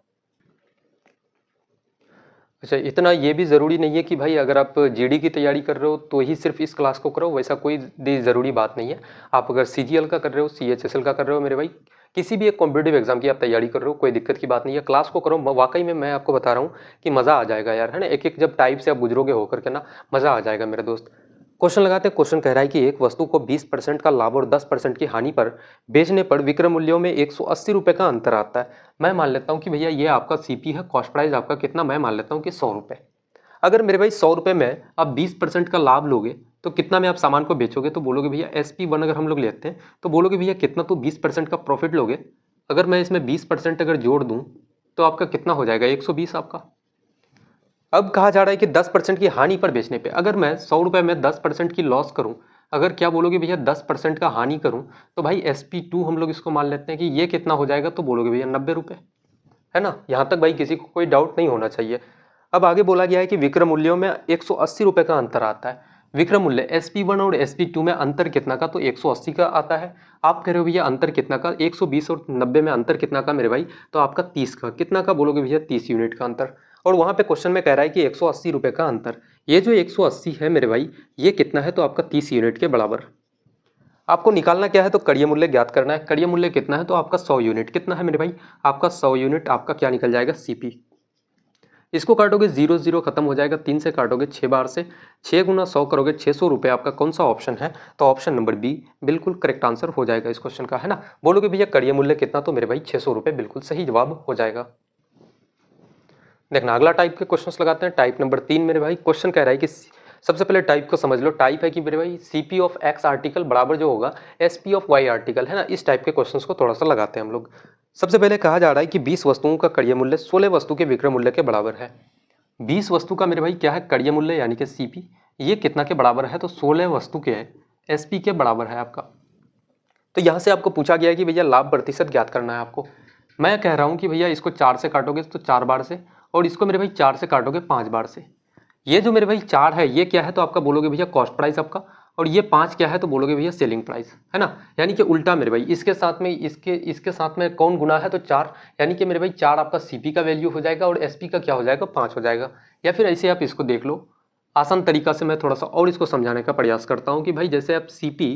अच्छा, इतना ये भी ज़रूरी नहीं है कि भाई अगर आप जीडी की तैयारी कर रहे हो तो ही सिर्फ इस क्लास को करो, वैसा कोई ज़रूरी बात नहीं है। आप अगर सीजीएल का कर रहे हो, सीएचएसएल का कर रहे हो मेरे भाई, किसी भी एक कॉम्पिटिटिव एग्जाम की आप तैयारी कर रहे हो, कोई दिक्कत की बात नहीं है, क्लास को करो। वाकई में मैं आपको बता रहा हूँ कि मज़ा आ जाएगा यार, है ना। एक एक जब टाइप से आप गुजरोगे होकर के ना, मज़ा आ जाएगा मेरे दोस्त। क्वेश्चन लगाते हैं। क्वेश्चन कह रहा है कि एक वस्तु को 20% का लाभ और 10% की हानि पर बेचने पर विक्रय मूल्यों में 180 रुपये का अंतर आता है। मैं मान लेता हूँ कि भैया ये आपका सीपी है, कॉस्ट प्राइस आपका कितना, मैं मान लेता हूँ कि 100 रुपये। अगर मेरे भाई 100 रुपये में आप 20% का लाभ लोगे तो कितना में आप सामान को बेचोगे, तो बोलोगे भैया SP1 अगर हम लोग लेते हैं तो बोलोगे भैया कितना, तो 20% का प्रॉफिट लोगे। अगर मैं इसमें 20% अगर जोड़ दूँ तो आपका कितना हो जाएगा, 120 आपका। अब कहा जा रहा है कि 10% की हानि पर बेचने पे, अगर मैं 100 रुपये में 10% की लॉस करूं, अगर क्या बोलोगे भैया 10% का हानि करूं, तो भाई SP2 हम लोग इसको मान लेते हैं कि ये कितना हो जाएगा, तो बोलोगे भैया 90 रुपये, है ना। यहाँ तक भाई किसी को कोई डाउट नहीं होना चाहिए। अब आगे बोला गया है कि विक्रय मूल्यों में 180 रुपये का अंतर आता है। विक्रय मूल्य SP1 और SP2 में अंतर कितना का, तो 180 का आता है। आप कह रहे हो भैया अंतर कितना का, 120 और 90 में अंतर कितना का मेरे भाई, तो आपका 30 का, कितना का बोलोगे भैया, 30 यूनिट का अंतर। और वहाँ पे क्वेश्चन में कह रहा है कि 180 रुपये का अंतर, ये जो 180 है मेरे भाई, ये कितना है, तो आपका 30 यूनिट के बराबर। आपको निकालना क्या है, तो कड़िय मूल्य ज्ञात करना है। कड़िय मूल्य कितना है, तो आपका 100 यूनिट, कितना है मेरे भाई, आपका 100 यूनिट आपका क्या निकल जाएगा, CP। इसको काटोगे 0 0 खत्म हो जाएगा, 3 से काटोगे 6 बार से, 6 गुना 100 करोगे 600 रुपये। आपका कौन सा ऑप्शन है, तो ऑप्शन नंबर बी बिल्कुल करेक्ट आंसर हो जाएगा इस क्वेश्चन का, है ना। बोलोगे भैया कड़िय मूल्य कितना, तो मेरे भाई 600 रुपये बिल्कुल सही जवाब हो जाएगा। देखना अगला टाइप के क्वेश्चंस लगाते हैं। टाइप नंबर 3 मेरे भाई, क्वेश्चन कह रहा है कि सबसे पहले टाइप को समझ लो। टाइप है कि मेरे भाई CP ऑफ X आर्टिकल बराबर जो होगा SP ऑफ Y आर्टिकल, है ना। इस टाइप के क्वेश्चंस को थोड़ा सा लगाते हैं हम लोग। सबसे पहले कहा जा रहा है कि 20 वस्तुओं का कड़िय मूल्य 16 वस्तु के विक्रय मूल्य के बराबर है। 20 वस्तु का मेरे भाई क्या है, कड़िय मूल्य यानी कि CP, ये कितना के बराबर है, तो 16 वस्तु के SP के बराबर है आपका। तो यहाँ से आपको पूछा गया है कि भैया लाभ प्रतिशत ज्ञात करना है आपको। मैं कह रहा हूँ कि भैया इसको 4 से काटोगे तो 4 बार से, और इसको मेरे भाई 4 से काटोगे 5 बार से। ये जो मेरे भाई 4 है ये क्या है, तो आपका बोलोगे भैया कॉस्ट प्राइस आपका, और ये 5 क्या है, तो बोलोगे भैया सेलिंग प्राइस, है ना। यानी कि उल्टा मेरे भाई, इसके साथ में इसके साथ में कौन गुना है, तो 4, यानी कि मेरे भाई 4 आपका CP का वैल्यू हो जाएगा और SP का क्या हो जाएगा, 5 हो जाएगा। या फिर ऐसे आप इसको देख लो, आसान तरीका से मैं थोड़ा सा और इसको समझाने का प्रयास करता हूँ कि भाई जैसे आप CP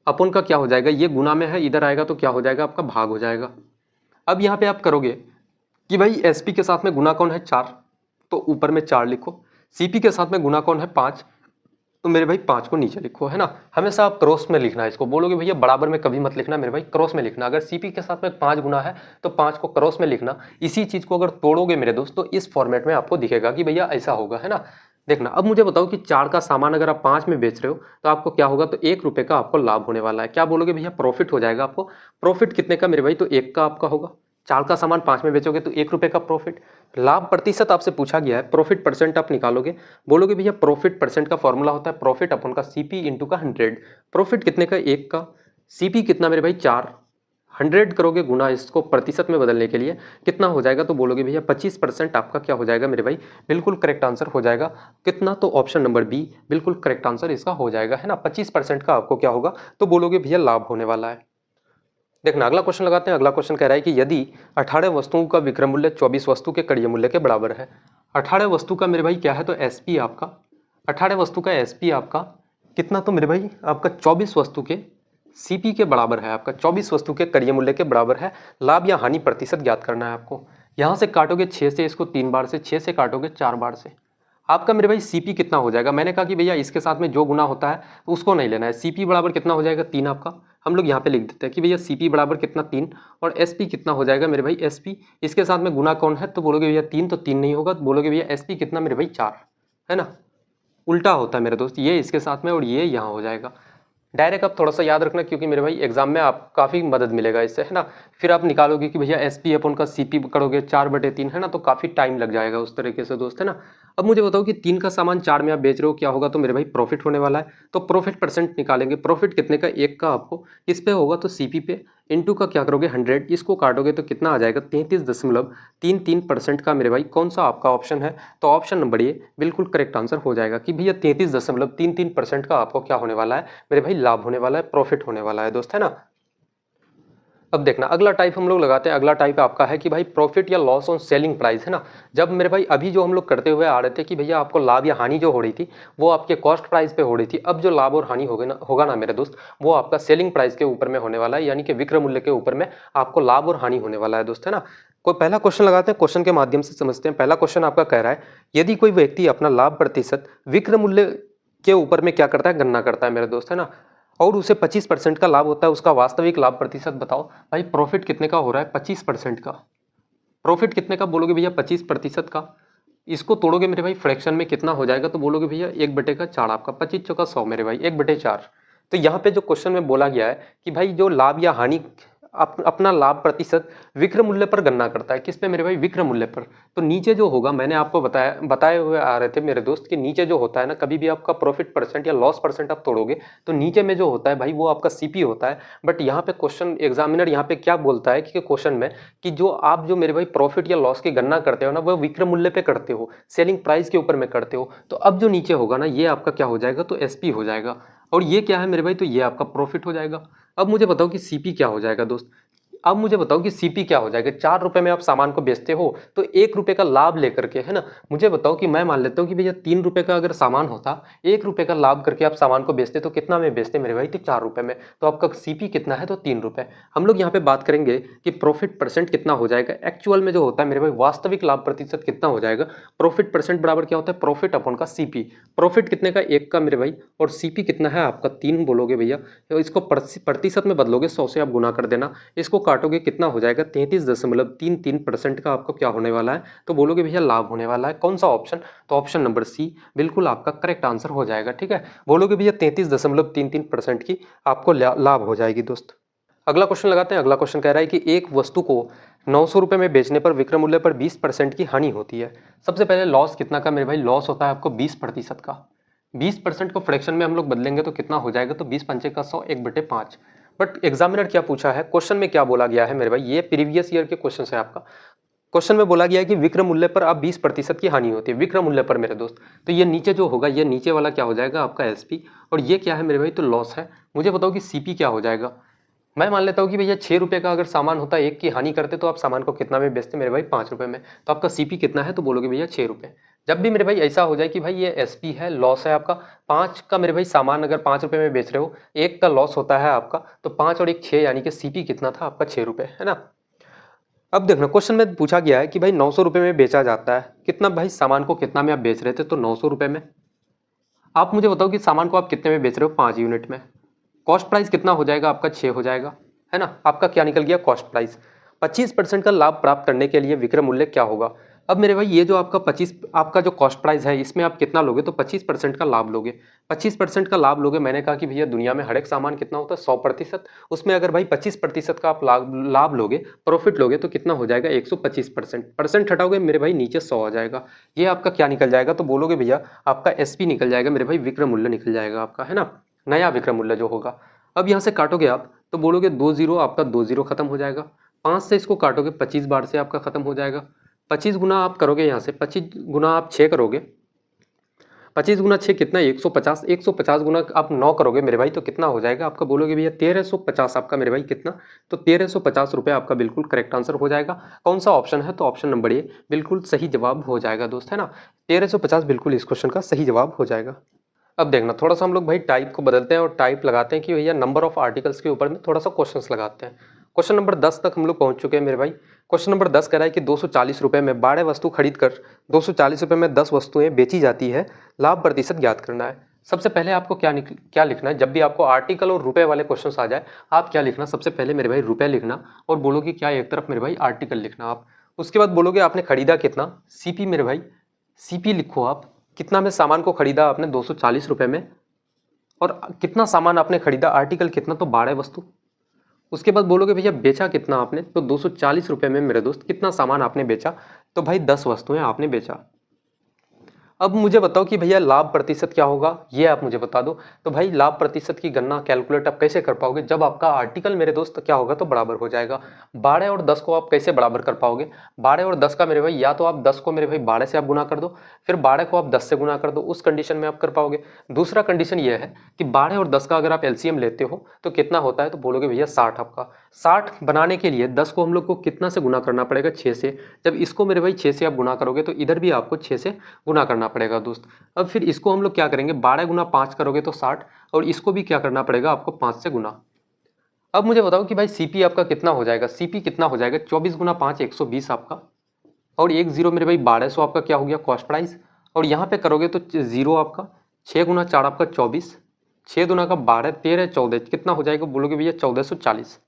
अपन का क्या हो जाएगा, ये गुना में है, इधर आएगा तो क्या हो जाएगा, आपका भाग हो जाएगा। अब यहाँ पे आप करोगे कि भाई SP के साथ में गुना कौन है, 4, तो ऊपर में 4 लिखो। CP के साथ में गुना कौन है, 5, तो मेरे भाई 5 को नीचे लिखो, है ना। हमेशा आप क्रॉस में लिखना है इसको। बोलोगे भैया बराबर में कभी मत लिखना मेरे भाई, क्रॉस में लिखना। अगर CP के साथ में 5 गुना है तो 5 को क्रॉस में लिखना। इसी चीज़ को अगर तोड़ोगे मेरे दोस्त तो इस फॉर्मेट में आपको दिखेगा कि भैया ऐसा होगा, है ना। देखना अब मुझे बताओ कि 4 का सामान अगर आप 5 में बेच रहे हो तो आपको क्या होगा, तो 1 रुपये का आपको लाभ होने वाला है। क्या बोलोगे भैया, प्रॉफिट हो जाएगा आपको। प्रॉफिट कितने का मेरे भाई, तो 1 का आपका होगा। 4 का सामान 5 में बेचोगे तो 1 रुपये का प्रॉफिट। लाभ प्रतिशत आपसे पूछा गया है, प्रॉफिट परसेंट आप निकालोगे। बोलोगे भैया प्रॉफिट परसेंट का फॉर्मूला होता है प्रॉफिट अपन का CP इंटू का 100। प्रॉफिट कितने का, 1 का। CP कितना मेरे भाई, 4, 100 करोगे गुना इसको प्रतिशत में बदलने के लिए कितना हो जाएगा, तो बोलोगे भैया 25% आपका क्या हो जाएगा मेरे भाई, बिल्कुल करेक्ट आंसर हो जाएगा। कितना, तो ऑप्शन नंबर बी बिल्कुल करेक्ट आंसर इसका हो जाएगा, है ना। 25% का आपको क्या होगा, तो बोलोगे भैया लाभ होने वाला है। देखना अगला क्वेश्चन लगाते हैं। अगला क्वेश्चन कह रहा है कि यदि 18 वस्तुओं का विक्रय मूल्य 24 वस्तु के कड़िय मूल्य के बराबर है। 18 वस्तु का मेरे भाई क्या है, तो SP आपका, 18 वस्तु का SP आपका कितना, तो मेरे भाई आपका 24 वस्तु के CP के बराबर है। आपका 24 वस्तु के कड़िय मूल्य के बराबर है। लाभ या हानि प्रतिशत ज्ञात करना है आपको। यहाँ से काटोगे 6 से, इसको 3 बार से, 6 से काटोगे 4 बार से। आपका मेरे भाई CP कितना हो जाएगा, मैंने कहा कि भैया इसके साथ में जो गुना होता है उसको नहीं लेना है। CP बराबर कितना हो जाएगा, 3 आपका। हम लोग यहाँ पे लिख देते हैं कि भैया CP बराबर कितना, 3, और SP कितना हो जाएगा मेरे भाई, SP इसके साथ में गुना कौन है, तो बोलोगे भैया 3, तो 3 नहीं होगा, तो बोलोगे भैया SP कितना मेरे भाई, 4, है ना। उल्टा होता है मेरे दोस्त, ये इसके साथ में और ये यहाँ हो जाएगा। डायरेक्ट आप थोड़ा सा याद रखना, क्योंकि मेरे भाई एग्जाम में आप काफ़ी मदद मिलेगा इससे, है ना। फिर आप निकालोगे कि भैया एस पी अपन का सी पी करोगे 4/3, है ना, तो काफ़ी टाइम लग जाएगा उस तरीके से दोस्त, है ना। अब मुझे बताओ कि 3 का सामान 4 में आप बेच रहे हो, क्या होगा, तो मेरे भाई प्रॉफिट होने वाला है। तो प्रॉफिट परसेंट निकालेंगे, प्रॉफिट कितने का, 1 का आपको किस पे होगा, तो सीपी पे। इनटू का क्या करोगे 100, इसको काटोगे तो कितना आ जाएगा 33.33% का मेरे भाई कौन सा आपका ऑप्शन है, तो ऑप्शन नंबर ए बिल्कुल करेक्ट आंसर हो जाएगा कि भैया 33.33% का आपको क्या होने वाला है मेरे भाई, लाभ होने वाला है, प्रॉफिट होने वाला है दोस्त, है ना। अब देखना अगला टाइप हम लोग लगाते हैं। अगला टाइप आपका है कि भाई प्रॉफिट या लॉस ऑन सेलिंग प्राइस, है ना। जब मेरे भाई अभी जो हम लोग करते हुए आ रहे थे कि भैया आपको लाभ या हानि जो हो रही थी वो आपके कॉस्ट प्राइस पे हो रही थी, अब जो लाभ और हानि होगा ना मेरे दोस्त, वो आपका सेलिंग प्राइस के ऊपर में होने वाला है, यानी कि विक्रय मूल्य के ऊपर में आपको लाभ और हानि होने वाला है दोस्त, है ना। कोई पहला क्वेश्चन लगाते हैं, क्वेश्चन के माध्यम से समझते हैं। पहला क्वेश्चन आपका कह रहा है, यदि कोई व्यक्ति अपना लाभ प्रतिशत विक्रय मूल्य के ऊपर में क्या करता है, गणना करता है मेरे दोस्त, है ना, और उसे 25% का लाभ होता है, उसका वास्तविक लाभ प्रतिशत बताओ। भाई प्रॉफिट कितने का हो रहा है, 25% का। प्रॉफिट कितने का बोलोगे भैया, 25% का। इसको तोड़ोगे मेरे भाई फ्रैक्शन में कितना हो जाएगा, तो बोलोगे भैया 1/4 आपका, 25 चौका 100 मेरे भाई, 1/4। तो यहाँ पे जो क्वेश्चन में बोला गया है कि भाई जो लाभ या हानि अपना लाभ प्रतिशत विक्रय मूल्य पर गणना करता है, किस पे मेरे भाई, विक्रय मूल्य पर। तो नीचे जो होगा, मैंने आपको बताए हुए आ रहे थे मेरे दोस्त कि नीचे जो होता है ना, कभी भी आपका प्रॉफिट परसेंट या लॉस परसेंट आप तोड़ोगे तो नीचे में जो होता है भाई वो आपका सीपी होता है। बट यहाँ पे क्वेश्चन एग्जामिनर यहाँ पे क्या बोलता है कि क्वेश्चन में कि जो आप जो मेरे भाई प्रॉफिट या लॉस की गणना करते हो ना, वो विक्रय मूल्य पे करते हो, सेलिंग प्राइस के ऊपर में करते हो। तो अब जो नीचे होगा ना, ये आपका क्या हो जाएगा, तो एसपी हो जाएगा। और ये क्या है मेरे भाई, तो ये आपका प्रॉफिट हो जाएगा। अब मुझे बताओ कि सीपी क्या हो जाएगा दोस्त। अब मुझे बताओ कि सीपी क्या हो जाएगा। 4 रुपए में आप सामान को बेचते हो तो 1 रुपए का लाभ लेकर के, है ना। मुझे बताओ कि मैं मान लेता हूँ कि भैया 3 रुपए का अगर सामान होता, 1 रुपए का लाभ करके आप सामान को बेचते तो कितना में बेचते मेरे भाई, तो 4 रुपए में। तो आपका सीपी कितना है, तो 3 रुपए। हम लोग यहाँ पे बात करेंगे कि प्रॉफिट परसेंट कितना हो जाएगा। एक्चुअल में जो होता है मेरे भाई वास्तविक लाभ प्रतिशत कितना हो जाएगा। प्रॉफिट परसेंट बराबर क्या होता है, प्रॉफिट अपॉन का सीपी। प्रॉफिट कितने का, 1 का मेरे भाई, और सीपी कितना है आपका, 3 बोलोगे भैया, तो इसको प्रतिशत में बदलोगे, 100 से आप गुना कर देना, इसको काटोगे कितना हो जाएगा, 33.33% का आपको क्या होने वाला है, तो बोलोगे भैया लाभ होने वाला है। कौन सा ऑप्शन, तो ऑप्शन नंबर सी बिल्कुल आपका करेक्ट आंसर हो जाएगा। ठीक है, बोलोगे भैया 33.33% की आपको लाभ हो जाएगी दोस्त। अगला क्वेश्चन लगाते हैं। अगला क्वेश्चन कह रहा है कि एक वस्तु को 900 रुपए में बेचने पर विक्रय मूल्य पर 20% की हानि होती है। सबसे पहले लॉस कितना का मेरे भाई, लॉस होता है आपको 20% का। 20% को फ्रैक्शन में हम लोग बदलेंगे तो कितना हो जाएगा, तो 20 पंचे का 100, 1/5। बट एग्जामिनर क्या पूछा है, क्वेश्चन में क्या बोला गया है मेरे भाई, ये प्रीवियस ईयर के क्वेश्चन है आपका। क्वेश्चन में बोला गया है कि विक्रय मूल्य पर आप 20% की हानि होती है, विक्रय मूल्य पर मेरे दोस्त। तो ये नीचे जो होगा, ये नीचे वाला क्या हो जाएगा आपका एसपी, और ये क्या है मेरे भाई, तो लॉस है। मुझे बताओ कि सीपी क्या हो जाएगा। मैं मान लेता हूँ कि भैया 6 रुपए का अगर सामान होता है, 1 की हानि करते तो आप सामान को कितना में बेचते मेरे भाई, 5 रुपए में। तो आपका सीपी कितना है, तो बोलोगे भैया 6 रुपए। जब भी मेरे भाई ऐसा हो जाए कि भाई ये एसपी है, लॉस है आपका 5 का मेरे भाई, सामान अगर 5 रुपए में बेच रहे हो, 1 का लॉस होता है आपका, तो 5 और 1 6, यानी कि सीपी कितना था आपका, 6 रुपए, है ना। अब देखना क्वेश्चन में पूछा गया है कि भाई 900 रुपए में बेचा जाता है, कितना भाई, सामान को कितना में आप बेच रहे थे, तो 900 रुपए में। आप मुझे बताओ कि सामान को आप कितने में बेच रहे हो, 5 यूनिट में। कॉस्ट प्राइस कितना हो जाएगा आपका, 6 हो जाएगा, है ना। आपका क्या निकल गया, कॉस्ट प्राइस। 25% का लाभ प्राप्त करने के लिए विक्रय मूल्य क्या होगा। अब मेरे भाई ये जो आपका 25 आपका जो कॉस्ट प्राइस है, इसमें आप कितना लोगे, तो 25% का लाभ लोगे। 25% का लाभ लोगे, मैंने कहा कि भैया दुनिया में हर एक सामान कितना होता है, 100%। उसमें अगर भाई 25% का आप लाभ लोगे, प्रॉफिट लोगे, तो कितना हो जाएगा, 125%। परसेंट हटाओगे मेरे भाई, नीचे 100 आ जाएगा। ये आपका क्या निकल जाएगा, तो बोलोगे भैया आपका एसपी निकल जाएगा मेरे भाई, विक्रय मूल्य निकल जाएगा आपका, है ना, नया विक्रय मूल्य जो होगा। अब यहाँ से काटोगे आप तो बोलोगे 2 जीरो, आपका 2 जीरो खत्म हो जाएगा। 5 से इसको काटोगे 25 बार से आपका खत्म हो जाएगा। 25 गुना आप करोगे, यहाँ से 25 गुना आप 6 करोगे, 25 गुना 6 कितना, 150। 150 गुना आप 9 करोगे मेरे भाई, तो कितना हो जाएगा आपका, बोलोगे भैया 1350 आपका मेरे भाई, कितना, तो 1350 रुपये आपका बिल्कुल करेक्ट आंसर हो जाएगा। कौन सा ऑप्शन है, तो ऑप्शन नंबर ए बिल्कुल सही जवाब हो जाएगा दोस्त, है ना। 1350 बिल्कुल इस क्वेश्चन का सही जवाब हो जाएगा। अब देखना थोड़ा सा हम लोग भाई टाइप को बदलते हैं और टाइप लगाते हैं कि भैया नंबर ऑफ आर्टिकल्स के ऊपर में थोड़ा सा क्वेश्चंस लगाते हैं। क्वेश्चन नंबर 10 तक हम लोग पहुंच चुके हैं मेरे भाई। क्वेश्चन नंबर 10 कह रहा है कि 240 रुपये में 12 वस्तु खरीद कर 240 रुपये में 10 वस्तुएं बेची जाती है, लाभ प्रतिशत ज्ञात करना है। सबसे पहले आपको क्या लिखना है, जब भी आपको आर्टिकल और रुपए वाले क्वेश्चन आ जाए, आप क्या लिखना, सबसे पहले मेरे भाई रुपए लिखना, और बोलोगे क्या, एक तरफ मेरे भाई आर्टिकल लिखना आप। उसके बाद बोलोगे आपने खरीदा कितना, सीपी मेरे भाई, सीपी लिखो आप, कितना में सामान को खरीदा आपने, 240 रुपये में, और कितना सामान आपने खरीदा, आर्टिकल कितना, तो 12 वस्तु। उसके बाद बोलोगे भैया बेचा कितना आपने, तो 240 रुपये में मेरे दोस्त कितना सामान आपने बेचा, तो भाई 10 वस्तुएं आपने बेचा। अब मुझे बताओ कि भैया लाभ प्रतिशत क्या होगा, ये आप मुझे बता दो। तो भाई लाभ प्रतिशत की गणना कैलकुलेट आप कैसे कर पाओगे, जब आपका आर्टिकल मेरे दोस्त क्या होगा, तो बराबर हो जाएगा। 12 और 10 को आप कैसे बराबर कर पाओगे, 12 और 10 का मेरे भाई, या तो आप 10 को मेरे भाई 12 से आप गुना कर दो, फिर 12 को आप 10 से गुना कर दो, उस कंडीशन में आप कर पाओगे। दूसरा कंडीशन ये है कि 12 और 10 का अगर आप एलसीएम लेते हो तो कितना होता है, तो बोलोगे भैया 60 आपका। 60 बनाने के लिए 10 को हम लोग को कितना से गुना करना पड़ेगा, 6 से। जब इसको मेरे भाई 6 से आप गुना करोगे तो इधर भी आपको 6 से गुना करना पड़ेगा दोस्त। अब फिर इसको हम लोग क्या करेंगे, 12 गुना 5 करोगे तो 60, और इसको भी क्या करना पड़ेगा आपको, 5 से गुना। अब मुझे बताओ कि भाई सीपी आपका कितना हो जाएगा, सीपी कितना हो जाएगा, 24 गुना 5 120 आपका, और 1 जीरो मेरे भाई 1200 आपका क्या हो गया, कॉस्ट प्राइस। और यहाँ पे करोगे तो जीरो आपका, 6 गुना 4 आपका 24, 6 दुना का 12, 13 14, कितना हो जाएगा, बोलोगे भैया 1440।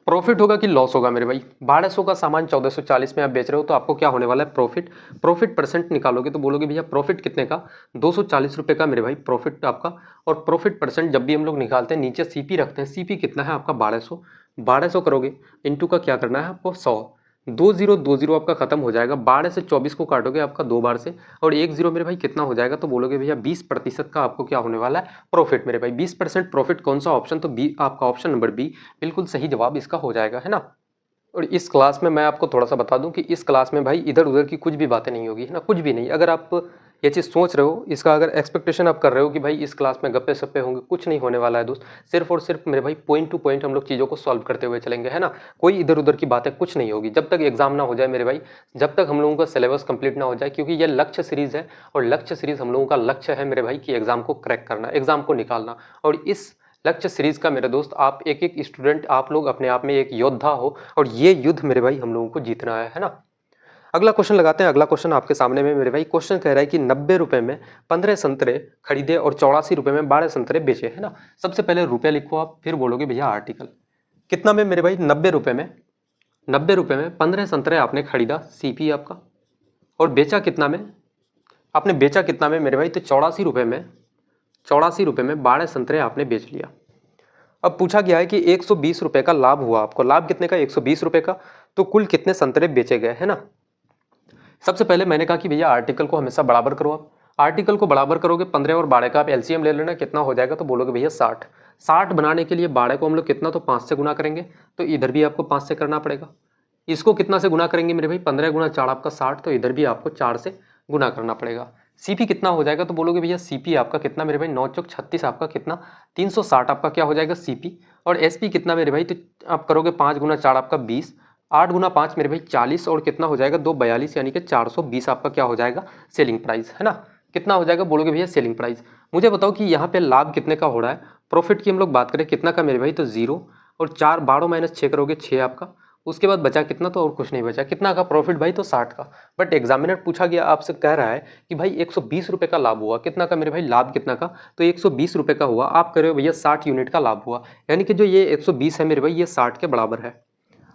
प्रॉफिट होगा कि लॉस होगा मेरे भाई, 1200 का सामान 1440 में आप बेच रहे हो, तो आपको क्या होने वाला है, प्रॉफिट। प्रॉफिट परसेंट निकालोगे तो बोलोगे भैया प्रॉफिट कितने का, 240 रुपये का मेरे भाई प्रॉफिट आपका। और प्रॉफिट परसेंट जब भी हम लोग निकालते हैं नीचे सीपी रखते हैं, सीपी कितना है आपका 1200, 1200 करोगे इंटू का क्या करना है आपको 100, 2020 आपका खत्म हो जाएगा। 12 से 24 को काटोगे आपका 2 बार से, और 1 जीरो मेरे भाई कितना हो जाएगा, तो बोलोगे भैया 20% का आपको क्या होने वाला है, प्रॉफिट मेरे भाई। 20% प्रॉफिट, कौन सा ऑप्शन, तो बी आपका, ऑप्शन नंबर बी बिल्कुल सही जवाब इसका हो जाएगा, है ना। और इस क्लास में मैं आपको थोड़ा सा बता दूं कि इस क्लास में भाई इधर उधर की कुछ भी बातें नहीं होगी, है ना, कुछ भी नहीं। अगर आप ये चीज़ सोच रहे हो, इसका अगर एक्सपेक्टेशन आप कर रहे हो कि भाई इस क्लास में गप्पे सप्पे होंगे, कुछ नहीं होने वाला है दोस्त। सिर्फ और सिर्फ मेरे भाई पॉइंट टू पॉइंट हम लोग चीज़ों को सॉल्व करते हुए चलेंगे, है ना। कोई इधर उधर की बातें कुछ नहीं होगी जब तक एग्जाम ना हो जाए मेरे भाई, जब तक हम लोगों का सिलेबस कंप्लीट ना हो जाए, क्योंकि ये लक्ष्य सीरीज है, और लक्ष्य सीरीज हम लोगों का लक्ष्य है मेरे भाई कि एग्जाम को क्रैक करना, एग्जाम को निकालना। और इस लक्ष्य सीरीज का मेरे दोस्त आप एक एक स्टूडेंट, आप लोग अपने आप में एक योद्धा हो, और ये युद्ध मेरे भाई हम लोगों को जीतना है ना। अगला क्वेश्चन लगाते हैं। अगला क्वेश्चन आपके सामने में मेरे भाई, क्वेश्चन कह रहा है कि 90 रुपए में 15 संतरे खरीदे और 84 रुपए में 12 संतरे बेचे, है ना। सबसे पहले रुपया लिखो आप, फिर बोलोगे भैया आर्टिकल कितना में मेरे भाई, 90 रुपए में, 90 रुपए में 15 संतरे आपने खरीदा, सीपी आपका, और बेचा कितना में, आपने बेचा कितना में मेरे भाई, तो 84 रुपए में, 84 रुपए में 12 संतरे आपने बेच लिया। अब पूछा गया है कि 120 रुपए का लाभ हुआ आपको, लाभ कितने का, 120 रुपए का, तो कुल कितने संतरे बेचे गए, है ना। सबसे पहले मैंने कहा कि भैया आर्टिकल को हमेशा बराबर करो आप, आर्टिकल को बराबर करोगे, 15 और 12 का आप एलसीएम ले लेना, कितना हो जाएगा, तो बोलोगे भैया 60। 60 बनाने के लिए 12 को हम लोग कितना, तो 5 से गुना करेंगे, तो इधर भी आपको 5 से करना पड़ेगा। इसको कितना से गुना करेंगे मेरे भाई, 15 गुना 4 आपका 60, तो इधर भी आपको 4 से गुना करना पड़ेगा। सीपी कितना हो जाएगा, तो बोलोगे भैया सीपी आपका कितना मेरे भाई, 9 चौक 36 आपका कितना, 360 आपका क्या हो जाएगा सीपी। और एसपी कितना मेरे भाई, तो आप करोगे 5 गुना 4 आपका 20, 8 गुना 5 मेरे भाई 40, और कितना हो जाएगा 2 42, यानी कि 420 आपका क्या हो जाएगा, सेलिंग प्राइस, है ना। कितना हो जाएगा, बोलोगे भैया सेलिंग प्राइस। मुझे बताओ कि यहाँ पे लाभ कितने का हो रहा है, प्रॉफिट की हम लोग बात करें कितना का मेरे भाई, तो 0, और 4 12 माइनस 6 करोगे 6 आपका, उसके बाद बचा कितना, तो और कुछ नहीं बचा, कितना का प्रॉफिट भाई, तो 60 का। बट एग्जामिनर पूछा गया आपसे, कह रहा है कि भाई 120 रुपये का लाभ हुआ, कितना का मेरे भाई, लाभ कितना का, तो 120 रुपये का हुआ। आप कह रहे हो भैया 60 यूनिट का लाभ हुआ, यानी कि जो ये 120 है मेरे भाई, ये 60 के बराबर है।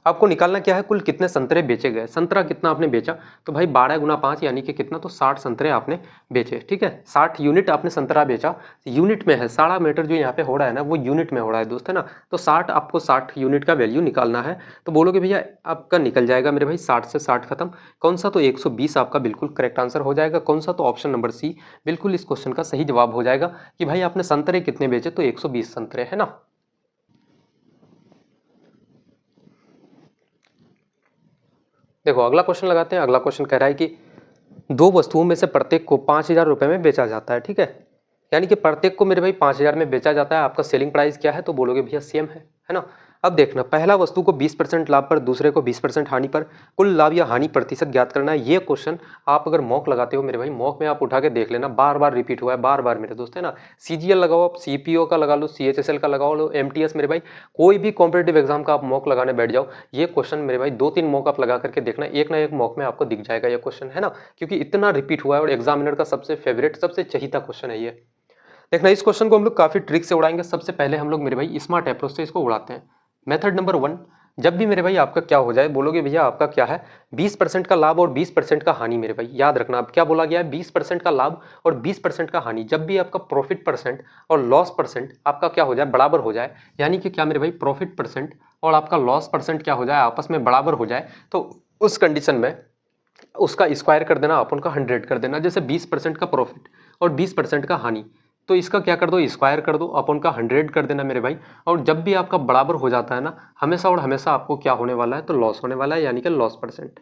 आपको निकालना क्या है, कुल कितने संतरे बेचे गए, संतरा कितना आपने बेचा, तो भाई 12 गुना 5 यानी कि कितना, तो 60 संतरे आपने बेचे, ठीक है। 60 यूनिट आपने संतरा बेचा, यूनिट में है, सारा मैटर जो यहाँ पे हो रहा है ना वो यूनिट में हो रहा है दोस्त, है ना। तो 60 आपको 60 यूनिट का वैल्यू निकालना है, तो बोलोगे भैया आपका निकल जाएगा मेरे भाई 60 से 60 खत्म, कौन सा, तो 120 आपका बिल्कुल करेक्ट आंसर हो जाएगा। कौन सा, तो ऑप्शन नंबर सी बिल्कुल इस क्वेश्चन का सही जवाब हो जाएगा कि भाई आपने संतरे कितने बेचे, तो 120 संतरे, है ना। देखो अगला क्वेश्चन लगाते हैं। अगला क्वेश्चन कह रहा है कि दो वस्तुओं में से प्रत्येक को 5,000 रुपये में बेचा जाता है, ठीक है। यानी कि प्रत्येक को मेरे भाई 5,000 में बेचा जाता है। आपका सेलिंग प्राइस क्या है, तो बोलोगे भैया सेम है ना। अब देखना, पहला वस्तु को 20% लाभ पर, दूसरे को 20% हानि पर, कुल लाभ या हानि प्रतिशत ज्ञात करना है। ये क्वेश्चन आप अगर मॉक लगाते हो मेरे भाई, मॉक में आप उठा के देख लेना, बार बार रिपीट हुआ है, बार बार मेरे दोस्त, है ना। सीजीएल लगाओ आप, सीपीओ का लगा लो, सीएचएसएल का लगा लो, एमटीएस, मेरे भाई कोई भी कॉम्पिटेटिव एग्जाम का आप मॉक लगाने बैठ जाओ, ये क्वेश्चन मेरे भाई 2-3 मॉक आप लगा करके देखना, एक ना एक मॉक में आपको दिख जाएगा ये क्वेश्चन, है ना। क्योंकि इतना रिपीट हुआ है और एग्जामिनर का सबसे फेवरेट, सबसे चहीता क्वेश्चन है ये। देखना, इस क्वेश्चन को हम लोग काफी ट्रिक से उड़ाएंगे। सबसे पहले हम लोग मेरे भाई स्मार्ट अप्रोच से इसको उड़ाते हैं। मेथड नंबर 1, जब भी मेरे भाई आपका क्या हो जाए, बोलोगे भैया आपका क्या है 20% का लाभ और 20% का हानि। मेरे भाई याद रखना, अब क्या बोला गया है 20% का लाभ और 20% का हानि। जब भी आपका प्रॉफिट परसेंट और लॉस परसेंट आपका क्या हो जाए, बराबर हो जाए, यानी कि क्या मेरे भाई प्रॉफिट परसेंट और आपका लॉस परसेंट क्या हो जाए, आपस में बराबर हो जाए, तो उस कंडीशन में उसका स्क्वायर कर देना, अपन का 100 कर देना। जैसे 20% का प्रॉफिट और 20% का हानि, तो इसका क्या कर दो, स्क्वायर कर दो, अपन का 100 कर देना मेरे भाई। और जब भी आपका बराबर हो जाता है ना, हमेशा और हमेशा आपको क्या होने वाला है, तो लॉस होने वाला है, यानी कि लॉस परसेंट।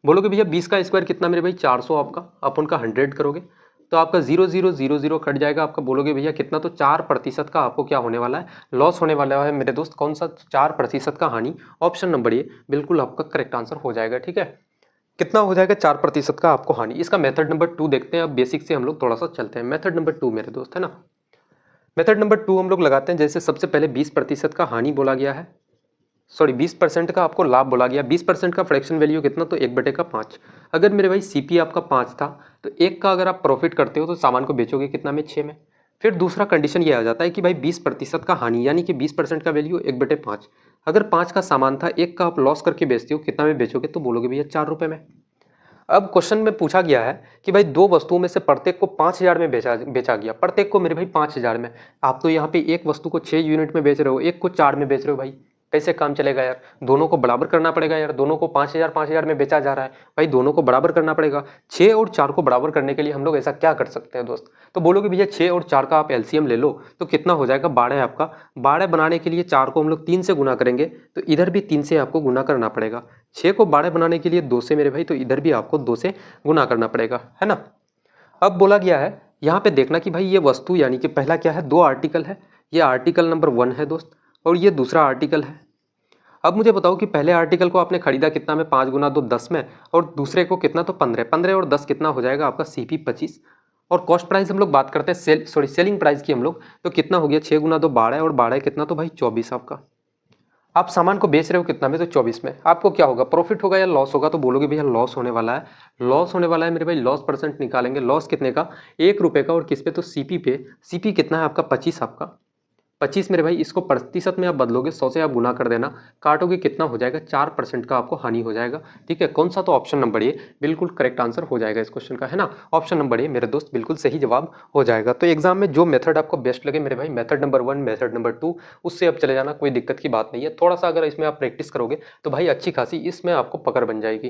बोलोगे भैया 20 का स्क्वायर कितना मेरे भाई 400, आपका अपन का 100 करोगे तो आपका 0000 कट जाएगा आपका। बोलोगे भैया कितना, तो 4% का आपको क्या होने वाला है, लॉस होने वाला है मेरे दोस्त। कौन सा, 4% का हानि। ऑप्शन नंबर ए बिल्कुल आपका करेक्ट आंसर हो जाएगा। ठीक है, कितना हो जाएगा 4% का आपको हानि। इसका मेथड नंबर 2 देखते हैं। अब बेसिक से हम लोग थोड़ा सा चलते हैं। मेथड नंबर 2 मेरे दोस्त, है ना, मेथड नंबर 2 हम लोग लगाते हैं। जैसे सबसे पहले 20% का हानि बोला गया है, सॉरी 20% का आपको लाभ बोला गया। 20% का फ्रैक्शन वैल्यू कितना, तो 1/5। अगर मेरे भाई सीपी आपका 5 था, तो 1 का अगर आप प्रॉफिट करते हो तो सामान को बेचोगे कितना में, 6 में। फिर दूसरा कंडीशन ये आ जाता है कि भाई 20% का हानि, यानी कि 20% का वैल्यू 1/5। अगर 5 का सामान था, 1 का आप लॉस करके बेचते हो, कितना में बेचोगे, तो बोलोगे भैया 4 रुपये में। अब क्वेश्चन में पूछा गया है कि भाई दो वस्तुओं में से प्रत्येक को 5000 में बेचा गया, प्रत्येक को मेरे भाई 5000 में। आप तो यहाँ पे एक वस्तु को 6 यूनिट में बेच रहे हो, एक को 4 में बेच रहे हो। भाई कैसे काम चलेगा यार, दोनों को बराबर करना पड़ेगा यार। दोनों को 5000 में बेचा जा रहा है, भाई दोनों को बराबर करना पड़ेगा। 6 और 4 को बराबर करने के लिए हम लोग ऐसा क्या कर सकते हैं दोस्त, तो बोलोगे भैया 6 और 4 का आप एलसीएम ले लो, तो कितना हो जाएगा 12 आपका। 12 बनाने के लिए 4 को हम लोग 3 से गुना करेंगे, तो इधर भी 3 से आपको गुना करना पड़ेगा। 6 को 12 बनाने के लिए 2 से मेरे भाई, तो इधर भी आपको 2 से गुना करना पड़ेगा, है ना। अब बोला गया है यहाँ पे देखना कि भाई ये वस्तु, यानी कि पहला क्या है, 2 आर्टिकल है। ये आर्टिकल नंबर 1 है दोस्त, और ये दूसरा आर्टिकल है। अब मुझे बताओ कि पहले आर्टिकल को आपने खरीदा कितना में, 5 गुना 2 10 में, और दूसरे को कितना, तो 15। 15 और 10 कितना हो जाएगा आपका, सीपी 25। और कॉस्ट प्राइस हम लोग बात करते हैं, सेलिंग प्राइस की हम लोग, तो कितना हो गया, 6 गुना 2 12, और 12 कितना, तो भाई 24 आपका। आप सामान को बेच रहे हो कितना में, तो 24 में। आपको क्या होगा, प्रॉफिट होगा या लॉस होगा, तो बोलोगे भैया लॉस होने वाला है। लॉस होने वाला है मेरे भाई, लॉस परसेंट निकालेंगे। लॉस कितने का, 1 रुपये का, और किस पे, तो सीपी पे। सीपी कितना है आपका 25 आपका। 25 मेरे भाई, इसको प्रतिशत में आप बदलोगे, 100 से आप गुना कर देना, काटोगे कितना हो जाएगा, 4% का आपको हानि हो जाएगा। ठीक है, कौन सा, तो ऑप्शन नंबर ए बिल्कुल करेक्ट आंसर हो जाएगा इस क्वेश्चन का, है ना। ऑप्शन नंबर ए मेरे दोस्त बिल्कुल सही जवाब हो जाएगा। तो एग्जाम में जो मेथड आपको बेस्ट लगे मेरे भाई, मेथड नंबर 1, मेथड नंबर 2, उससे अब चले जाना, कोई दिक्कत की बात नहीं है। थोड़ा सा अगर इसमें आप प्रैक्टिस करोगे तो भाई अच्छी खासी इसमें आपको पकड़ बन जाएगी।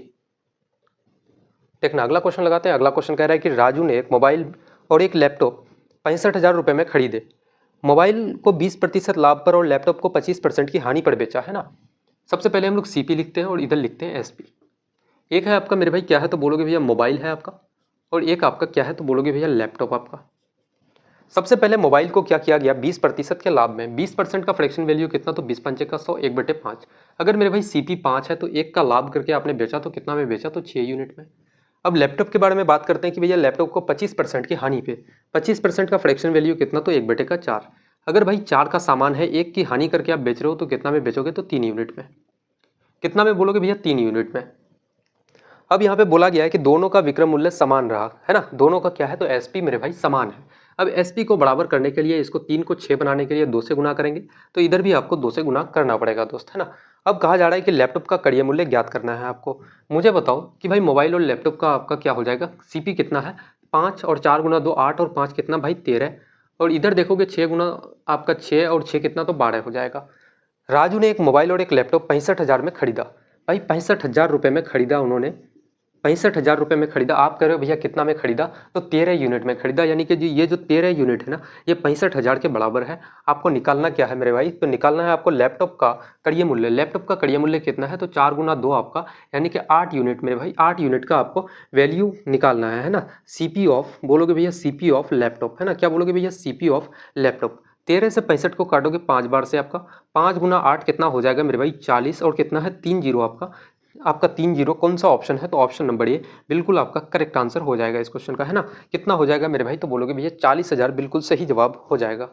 देखना, अगला क्वेश्चन लगाते हैं। अगला क्वेश्चन कह रहा है कि राजू ने एक मोबाइल और एक लैपटॉप 65,000 रुपये में खरीदे। मोबाइल को 20% लाभ पर और लैपटॉप को 25% की हानि पर बेचा, है ना। सबसे पहले हम लोग सीपी लिखते हैं और इधर लिखते हैं एसपी। एक है आपका मेरे भाई क्या है, तो बोलोगे भैया मोबाइल है आपका, और एक आपका क्या है, तो बोलोगे भैया लैपटॉप आपका। सबसे पहले मोबाइल को क्या किया गया, 20% के लाभ में। 20% का फ्रैक्शन वैल्यू कितना, तो 20 पंचे का 100, 1/5। अगर मेरे भाई सीपी 5 है, तो 1 का लाभ करके आपने बेचा, तो कितना में बेचा, तो 6 यूनिट में। अब लैपटॉप के बारे में बात करते हैं कि भैया लैपटॉप को 25% की हानि पे, 25% का फ्रैक्शन वैल्यू कितना, तो 1/4। अगर भाई 4 का सामान है, 1 की हानि करके आप बेच रहे हो, तो कितना में बेचोगे, तो 3 यूनिट में। कितना में बोलोगे भैया, 3 यूनिट में। अब यहाँ पे बोला गया है कि दोनों का विक्रय मूल्य समान रहा, है ना। दोनों का क्या है, तो एसपी मेरे भाई समान है। अब एसपी को बराबर करने के लिए, इसको 3 को 6 बनाने के लिए 2 से गुना करेंगे, तो इधर भी आपको 2 से गुना करना पड़ेगा दोस्त, है ना। अब कहा जा रहा है कि लैपटॉप का कड़िया मूल्य ज्ञात करना है आपको। मुझे बताओ कि भाई मोबाइल और लैपटॉप का आपका क्या हो जाएगा, सीपी कितना है, 5 और 4 गुना 2 8, और 5 कितना भाई 13, और इधर देखोगे 6 गुना आपका 6 और 6 कितना, तो 12 हो जाएगा। राजू ने एक मोबाइल और एक लैपटॉप 65,000 में खरीदा। भाई 65,000 रुपये में खरीदा उन्होंने, 65,000 रुपये में खरीदा। आप कह रहे हो भैया कितना में खरीदा, तो 13 यूनिट में खरीदा, यानी कि जी ये जो 13 यूनिट है ना, ये 65,000 के बराबर है। आपको निकालना क्या है मेरे भाई, तो निकालना है आपको लैपटॉप का कड़िया मूल्य। लैपटॉप का कड़िया मूल्य कितना है, तो 4 गुना 2 आपका, यानी कि 8 यूनिट मेरे भाई, 8 यूनिट का आपको वैल्यू निकालना है ना। सीपी ऑफ, बोलोगे भैया सीपी ऑफ लैपटॉप, है ना। क्या बोलोगे भैया, सीपी ऑफ लैपटॉप। 13 से 65 को काटोगे 5 बार से, आपका 5 गुना 8 कितना हो जाएगा मेरे भाई, 40, और कितना है 3 जीरो आपका। आपका 3 जीरो कौन सा ऑप्शन है, तो ऑप्शन नंबर ए बिल्कुल आपका करेक्ट आंसर हो जाएगा इस क्वेश्चन का, है ना। कितना हो जाएगा मेरे भाई, तो बोलोगे भैया 40,000 बिल्कुल सही जवाब हो जाएगा।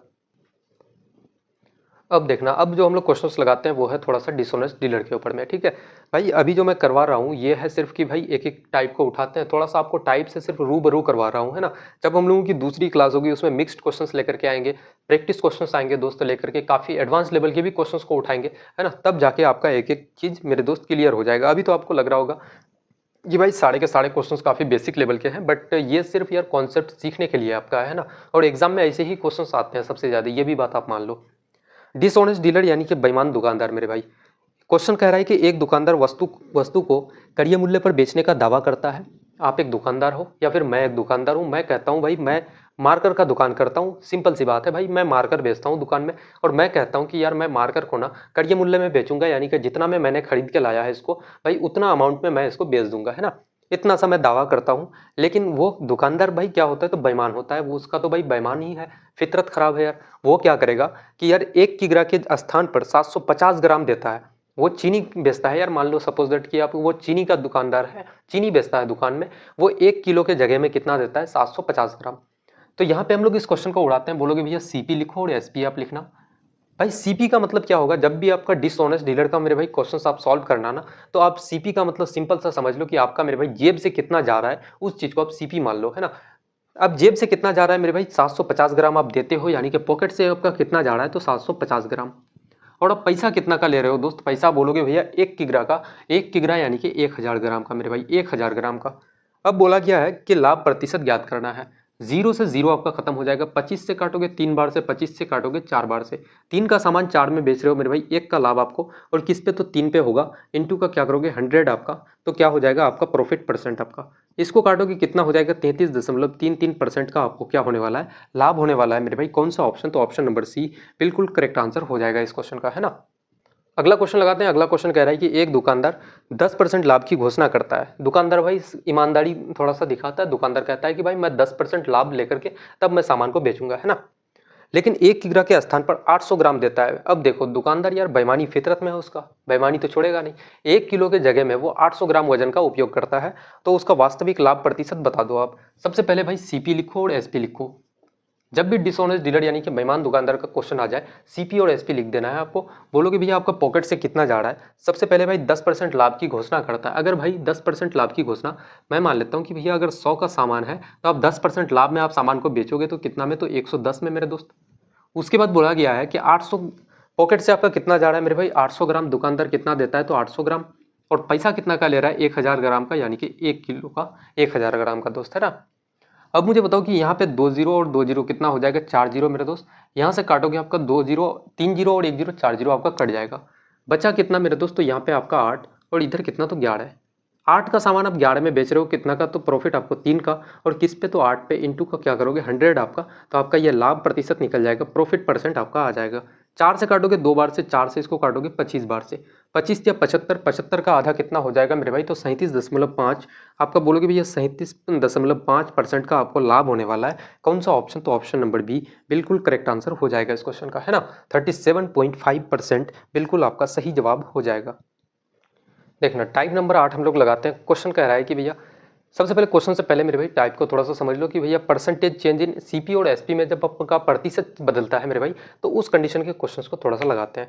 अब देखना, अब जो हम लोग क्वेश्चंस लगाते हैं वो है थोड़ा सा डिसऑनेस्ट डीलर के ऊपर में, ठीक है भाई। अभी जो मैं करवा रहा हूँ ये है सिर्फ कि भाई एक एक टाइप को उठाते हैं, थोड़ा सा आपको टाइप से सिर्फ रूबरू करवा रहा हूँ, है ना। जब हम लोगों की दूसरी क्लास होगी उसमें मिक्स्ड क्वेश्चंस लेकर के आएंगे, प्रैक्टिस क्वेश्चंस आएंगे दोस्त लेकर के, काफ़ी एडवांस लेवल के भी क्वेश्चंस को उठाएंगे, है ना, तब जाके आपका एक एक चीज़ मेरे दोस्त क्लियर हो जाएगा। अभी तो आपको लग रहा होगा कि भाई सारे के सारे क्वेश्चंस काफ़ी बेसिक लेवल के हैं, बट ये सिर्फ यार कॉन्सेप्ट सीखने के लिए आपका है ना, और एग्जाम में ऐसे ही क्वेश्चंस आते हैं सबसे ज़्यादा, ये भी बात आप मान लो। डिसऑनेस्ट डीलर यानी कि बेईमान दुकानदार मेरे भाई। क्वेश्चन कह रहा है कि एक दुकानदार वस्तु को कड़िए मूल्य पर बेचने का दावा करता है। आप एक दुकानदार हो या फिर मैं एक दुकानदार हूँ, मैं कहता हूँ भाई मैं मार्कर का दुकान करता हूँ, सिंपल सी बात है भाई, मैं मार्कर बेचता हूँ दुकान में, और मैं कहता हूँ कि यार मैं मार्कर को ना कड़िए मूल्य में बेचूंगा, यानी कि जितना में मैंने खरीद के लाया है इसको भाई उतना अमाउंट में मैं इसको बेच दूंगा, है ना, इतना सा मैं दावा करता हूँ। लेकिन वो दुकानदार भाई क्या होता है, तो बेईमान होता है, वो उसका तो भाई बेईमान ही है, फितरत खराब है यार। वो क्या करेगा कि यार 1 किग्रा के स्थान पर 750 ग्राम देता है। वो चीनी बेचता है यार, मान लो सपोज दैट कि आप, वो चीनी का दुकानदार है, चीनी बेचता है दुकान में, वो 1 किलो के जगह में कितना देता है, 750 ग्राम। तो यहाँ पे हम लोग इस क्वेश्चन को उड़ाते हैं, बोलोगे भैया सीपी लिखो और एसपी आप लिखना। भाई सीपी का मतलब क्या होगा, जब भी आपका डिसऑनेस्ट डीलर का मेरे भाई क्वेश्चन आप सॉल्व करना ना, तो आप सीपी का मतलब सिंपल सा समझ लो कि आपका मेरे भाई जेब से कितना जा रहा है, उस चीज को आप सीपी मान लो, है ना। अब जेब से कितना जा रहा है मेरे भाई, 750 ग्राम आप देते हो, यानी कि पॉकेट से आपका कितना जा रहा है, तो 750 ग्राम। और अब पैसा कितना का ले रहे हो दोस्त, पैसा बोलोगे भैया 1 किग्रा का, 1 किग्रा यानी कि 1000 ग्राम का मेरे भाई, 1000 ग्राम का। अब बोला गया है कि लाभ प्रतिशत ज्ञात करना है। 0 से 0 आपका खत्म हो जाएगा, 25 से काटोगे 3 बार से, 25 से काटोगे 4 बार से, 3 का सामान 4 में बेच रहे हो मेरे भाई, 1 का लाभ आपको, और किस पे, तो 3 पे होगा, इनटू का क्या करोगे 100 आपका, तो क्या हो जाएगा आपका प्रॉफिट परसेंट आपका, इसको काटोगे कितना हो जाएगा 33.33% का आपको क्या होने वाला है, लाभ होने वाला है मेरे भाई। कौन सा ऑप्शन, तो ऑप्शन नंबर सी बिल्कुल करेक्ट आंसर हो जाएगा इस क्वेश्चन का, है ना। अगला क्वेश्चन लगाते हैं। अगला क्वेश्चन कह रहा है कि एक दुकानदार 10% लाभ की घोषणा करता है। दुकानदार भाई ईमानदारी थोड़ा सा दिखाता है, दुकानदार कहता है कि भाई मैं 10% लाभ लेकर के तब मैं सामान को बेचूंगा, है ना, लेकिन 1 किग्रा के स्थान पर 800 ग्राम देता है। अब देखो दुकानदार यार बेईमानी फितरत में है उसका, बेईमानी तो छोड़ेगा नहीं, 1 किलो के जगह में वो 800 ग्राम वजन का उपयोग करता है, तो उसका वास्तविक लाभ प्रतिशत बता दो आप। सबसे पहले भाई सीपी लिखो और एसपी लिखो। जब भी डिसऑनेस्ट डीलर यानी कि बेईमान दुकानदार का क्वेश्चन आ जाए, सीपी और एसपी लिख देना है आपको। बोलोगे भैया आपका पॉकेट से कितना जा रहा है, सबसे पहले भाई 10% लाभ की घोषणा करता है। अगर भाई 10% लाभ की घोषणा, मैं मान लेता हूँ कि भैया अगर 100 का सामान है, तो आप 10% लाभ में आप सामान को बेचोगे तो कितना में, तो 110 में मेरे दोस्त। उसके बाद बोला गया है कि 800 पॉकेट से आपका कितना जा रहा है मेरे भाई, 800 ग्राम, दुकानदार कितना देता है, तो 800 ग्राम, और पैसा कितना का ले रहा है, 1000 ग्राम का, यानी कि 1 किलो का 1000 ग्राम का दोस्त, है ना। अब मुझे बताओ कि यहाँ पे 2 जीरो और 2 जीरो कितना हो जाएगा, 4 जीरो मेरे दोस्त। यहाँ से काटोगे आपका 2 जीरो, 3 जीरो और 1 जीरो, 4 जीरो आपका कट जाएगा। बचा कितना मेरे दोस्त, तो यहाँ पे आपका 8, और इधर कितना, तो 11 है। 8 का सामान आप 11 में बेच रहे हो, कितना का, तो प्रॉफिट आपको 3 का, और किस पे, तो 8 पे, इंटू का क्या करोगे 100 आपका, तो आपका ये लाभ प्रतिशत निकल जाएगा, प्रॉफिट परसेंट आपका आ जाएगा। 4 से काटोगे 2 बार से, 4 से इसको काटोगे 25 बार से, 25 या 75, 75 का आधा कितना हो जाएगा मेरे भाई, तो 37.5 आपका। बोलोगे भैया 37.5% का आपको लाभ होने वाला है। कौन सा ऑप्शन, तो ऑप्शन नंबर बी बिल्कुल करेक्ट आंसर हो जाएगा इस क्वेश्चन का, है ना। 37.5% बिल्कुल आपका सही जवाब हो जाएगा। देखना टाइप नंबर 8 हम लोग लगाते हैं। क्वेश्चन कह रहा है कि भैया सबसे पहले क्वेश्चन से पहले मेरे भाई टाइप को थोड़ा सा समझ लो कि भैया परसेंटेज चेंज इन सीपी और एसपी में जब आपका प्रतिशत बदलता है मेरे भाई, तो उस कंडीशन के क्वेश्चंस को थोड़ा सा लगाते हैं।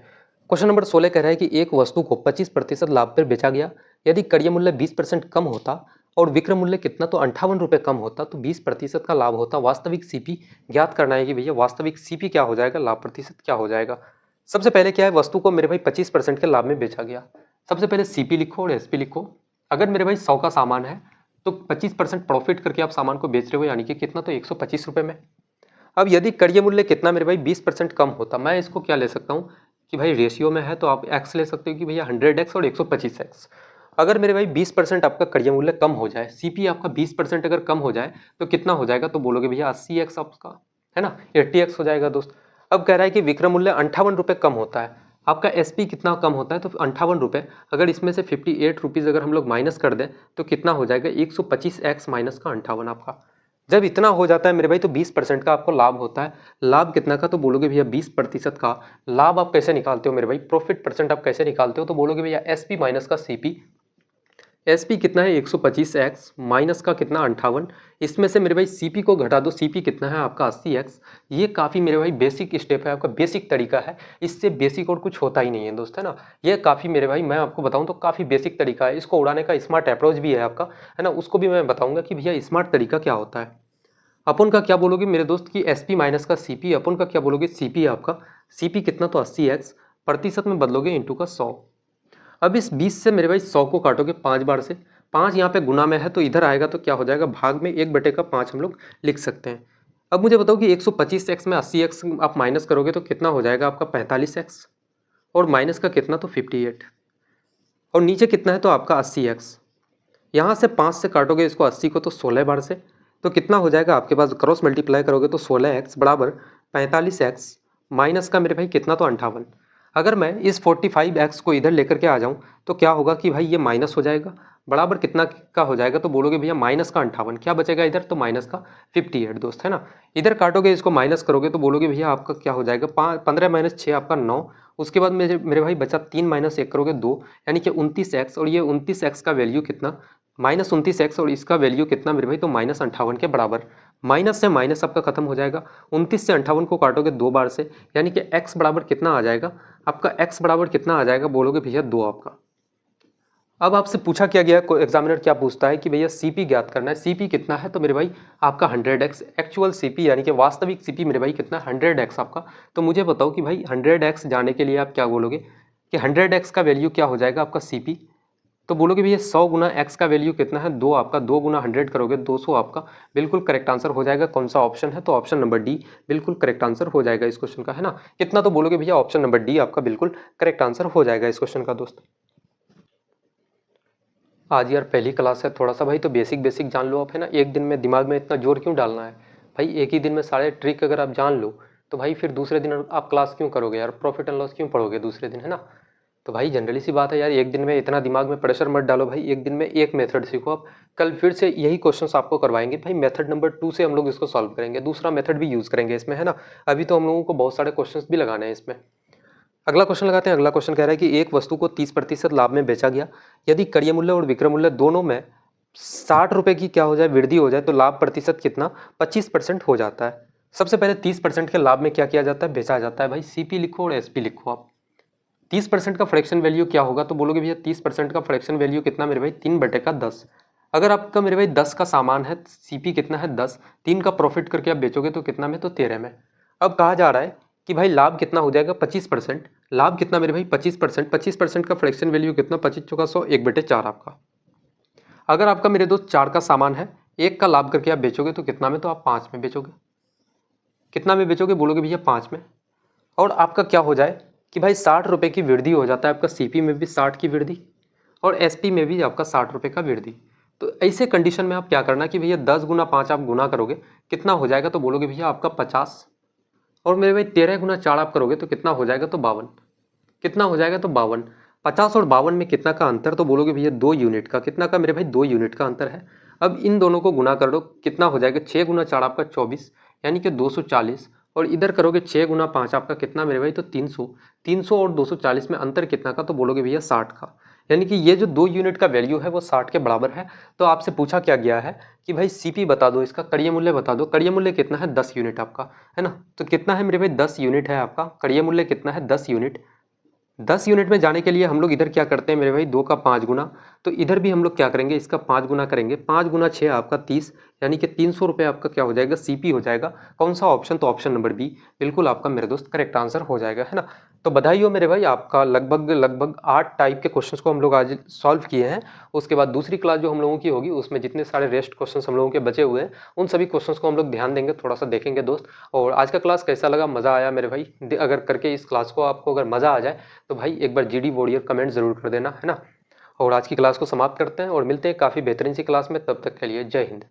क्वेश्चन नंबर 16 कह रहा है कि एक वस्तु को 25% लाभ पर बेचा गया। यदि क्रय मूल्य 20% कम होता और विक्रय मूल्य कितना, तो 58 रुपये कम होता, तो 20% का लाभ होता। वास्तविक सीपी ज्ञात करना है कि भैया वास्तविक सीपी क्या हो जाएगा, लाभ प्रतिशत क्या हो जाएगा। सबसे पहले क्या है, वस्तु को मेरे भाई 25% के लाभ में बेचा गया। सबसे पहले सीपी लिखो और एसपी लिखो। अगर मेरे भाई 100 का सामान है, तो 25% प्रॉफिट करके आप सामान को बेच रहे हो, यानी कि कितना, तो 125 रुपये में। अब यदि क्रय मूल्य कितना मेरे भाई 20% कम होता, मैं इसको क्या ले सकता हूँ कि भाई रेशियो में है, तो आप एक्स ले सकते हो कि भैया 100x और 125x। अगर मेरे भाई 20% आपका क्रय मूल्य कम हो जाए, सीपी आपका 20% अगर कम हो जाए, तो कितना हो जाएगा, तो बोलोगे भैया 80x आपका, है ना, 80x हो जाएगा दोस्त। अब कह रहा है कि विक्रय मूल्य 58 रुपये कम होता है, आपका एसपी कितना कम होता है, तो 58 रुपये। अगर इसमें से 58 रुपीज़ अगर हम लोग माइनस कर दें, तो कितना हो जाएगा, 125x माइनस का 58 आपका। जब इतना हो जाता है मेरे भाई, तो 20% का आपको लाभ होता है। लाभ कितना का, तो बोलोगे भैया 20% का लाभ आप कैसे निकालते हो मेरे भाई, प्रॉफिट परसेंट आप कैसे निकालते हो, तो बोलोगे भैया एसपी माइनस का सीपी। एसपी कितना है 125x माइनस का कितना 58, इसमें से मेरे भाई सीपी को घटा दो, सीपी कितना है आपका 80x। ये काफ़ी मेरे भाई बेसिक स्टेप है, आपका बेसिक तरीका है, इससे बेसिक और कुछ होता ही नहीं है दोस्त, है ना। ये काफ़ी मेरे भाई मैं आपको बताऊं तो काफ़ी बेसिक तरीका है, इसको उड़ाने का स्मार्ट अप्रोच भी है आपका, है ना, उसको भी मैं बताऊंगा कि भैया स्मार्ट तरीका क्या होता है। अपन का क्या बोलोगे मेरे दोस्त कि SP माइनस का CP, अपन का क्या बोलोगे CP आपका, CP कितना तो 80x, प्रतिशत में बदलोगे इंटू का 100। अब इस 20 से मेरे भाई 100 को काटोगे 5 बार से, 5 यहाँ पे गुना में है तो इधर आएगा तो क्या हो जाएगा भाग में 1/5 हम लोग लिख सकते हैं। अब मुझे बताओ कि 125x में 80x आप माइनस करोगे तो कितना हो जाएगा आपका 45x, और माइनस का कितना तो 58, और नीचे कितना है तो आपका 80x। यहाँ से 5 से काटोगे इसको 80 को तो 16 बार से, तो कितना हो जाएगा आपके पास, क्रॉस मल्टीप्लाई करोगे तो 16x बराबर 45x माइनस का मेरे भाई कितना तो 58। अगर मैं इस 45x को इधर लेकर के आ जाऊँ तो क्या होगा कि भाई ये माइनस हो जाएगा, बराबर कितना का हो जाएगा तो बोलोगे भैया माइनस का 58, क्या बचेगा इधर तो माइनस का 58 दोस्त, है ना। इधर काटोगे इसको माइनस करोगे तो बोलोगे भैया आपका क्या हो जाएगा 15 माइनस 6 आपका 9, उसके बाद मेरे भाई बचा 3 माइनस 1 करोगे 2, यानी कि 29x, और ये 29x का वैल्यू कितना -29x, और इसका वैल्यू कितना मेरे भाई तो -58 के बराबर। माइनस से माइनस आपका खत्म हो जाएगा, 29 से 58 को काटोगे 2 बार से, यानी कि x बराबर कितना आ जाएगा आपका, x बराबर कितना आ जाएगा बोलोगे भैया 2 आपका। अब आपसे पूछा क्या गया, एग्जामिनर क्या पूछता है कि भैया CP ज्ञात करना है, CP कितना है तो मेरे भाई आपका 100x, एक्चुअल CP यानी कि वास्तविक CP मेरे भाई कितना 100x आपका। तो मुझे बताओ कि भाई 100x जाने के लिए आप क्या बोलोगे कि 100x का वैल्यू क्या हो जाएगा आपका CP, तो बोलोगे भैया 100 गुना x का वैल्यू कितना है 2 आपका, 2 गुना 100 करोगे 200 आपका, बिल्कुल करेक्ट आंसर हो जाएगा। कौन सा ऑप्शन है तो ऑप्शन नंबर डी बिल्कुल करेक्ट आंसर हो जाएगा इस क्वेश्चन का, है ना। कितना तो बोलोगे भैया ऑप्शन नंबर डी आपका बिल्कुल करेक्ट आंसर हो जाएगा इस क्वेश्चन का दोस्त। आज यार पहली क्लास है, थोड़ा सा भाई तो बेसिक बेसिक जान लो आप, है ना। एक दिन में दिमाग में इतना जोर क्यों डालना है भाई, एक ही दिन में सारे ट्रिक अगर आप जान लो तो भाई फिर दूसरे दिन आप क्लास क्यों करोगे यार, प्रॉफिट एंड लॉस क्यों पढ़ोगे दूसरे दिन, है ना। तो भाई जनरली सी बात है यार, एक दिन में इतना दिमाग में प्रेशर मत डालो भाई, एक दिन में एक मेथड सीखो आप। कल फिर से यही क्वेश्चंस आपको करवाएंगे भाई, मेथड नंबर 2 से हम लोग इसको सॉल्व करेंगे, दूसरा मेथड भी यूज़ करेंगे इसमें, है ना। अभी तो हम लोगों को बहुत सारे क्वेश्चंस भी लगाने हैं इसमें। अगला क्वेश्चन लगाते हैं। अगला क्वेश्चन कह रहा है कि एक वस्तु को 30% लाभ में बेचा गया, यदि क्रय मूल्य और विक्रय मूल्य दोनों में 60 रुपए की क्या हो जाए वृद्धि हो जाए तो लाभ प्रतिशत कितना 25% हो जाता है। सबसे पहले 30% के लाभ में क्या किया जाता है, बेचा जाता है भाई। CP लिखो और SP लिखो आप। 30% का फ्रैक्शन वैल्यू क्या होगा तो बोलोगे भैया 30% का फ्रैक्शन वैल्यू कितना मेरे भाई 3/10। अगर आपका मेरे भाई 10 का सामान है, CP कितना है 10, 3 का प्रॉफिट करके आप बेचोगे तो कितना में तो 13 में। अब कहा जा रहा है कि भाई लाभ कितना हो जाएगा 25%, लाभ कितना मेरे भाई 25%, 25% का फ्रैक्शन वैल्यू कितना 25 चौका 100, 1/4 आपका। अगर आपका मेरे दोस्त 4 का सामान है, 1 का लाभ करके आप बेचोगे तो कितना में तो आप 5 में बेचोगे, कितना में बेचोगे बोलोगे भैया 5 में। और आपका क्या हो जाए कि भाई 60 रुपये की वृद्धि हो जाता है आपका, CP में भी 60 की वृद्धि और SP में भी आपका 60 रुपये का वृद्धि। तो ऐसे कंडीशन में आप क्या करना कि भैया 10 गुना 5 आप गुना करोगे कितना हो जाएगा तो बोलोगे भैया आपका 50, और मेरे भाई 13 गुना 4 आप करोगे तो कितना हो जाएगा तो 52, कितना हो जाएगा तो 52। 50 और 52 में कितना का अंतर तो बोलोगे भैया 2 यूनिट का, कितना का मेरे भाई 2 यूनिट का अंतर है। अब इन दोनों को गुना कर दो, कितना हो जाएगा 6 गुना 4 आपका 24, यानी कि 240, और इधर करोगे 6 गुना 5 आपका कितना मेरे भाई तो 300, 300 और 240 में अंतर कितना का तो बोलोगे भैया 60 का, यानी कि ये जो 2 यूनिट का वैल्यू है वो 60 के बराबर है। तो आपसे पूछा क्या गया है कि भाई CP बता दो, इसका क्रय मूल्य बता दो। क्रय मूल्य कितना है 10 यूनिट आपका, है ना। तो कितना है मेरे भाई 10 यूनिट है आपका, क्रय मूल्य कितना है 10 यूनिट। 10 यूनिट में जाने के लिए हम लोग इधर क्या करते हैं मेरे भाई 2 का 5 गुना, तो इधर भी हम लोग क्या करेंगे इसका 5 गुना करेंगे, 5 गुना 6 आपका 30, यानी कि 300 रुपये आपका क्या हो जाएगा CP हो जाएगा। कौन सा ऑप्शन तो ऑप्शन नंबर बी बिल्कुल आपका मेरे दोस्त करेक्ट आंसर हो जाएगा, है ना। तो बधाई हो मेरे भाई, आपका लगभग 8 टाइप के क्वेश्चंस को हम लोग आज सॉल्व किए हैं। उसके बाद दूसरी क्लास जो हम लोगों की होगी उसमें जितने सारे रेस्ट क्वेश्चंस हम लोगों के बचे हुए हैं उन सभी क्वेश्चंस को हम लोग ध्यान देंगे, थोड़ा सा देखेंगे दोस्त। और आज का क्लास कैसा लगा, मज़ा आया मेरे भाई, अगर करके इस क्लास को आपको अगर मज़ा आ जाए तो भाई एक बार GD वॉरियर कमेंट जरूर कर देना, है ना। और आज की क्लास को समाप्त करते हैं और मिलते हैं काफ़ी बेहतरीन सी क्लास में, तब तक के लिए जय हिंद।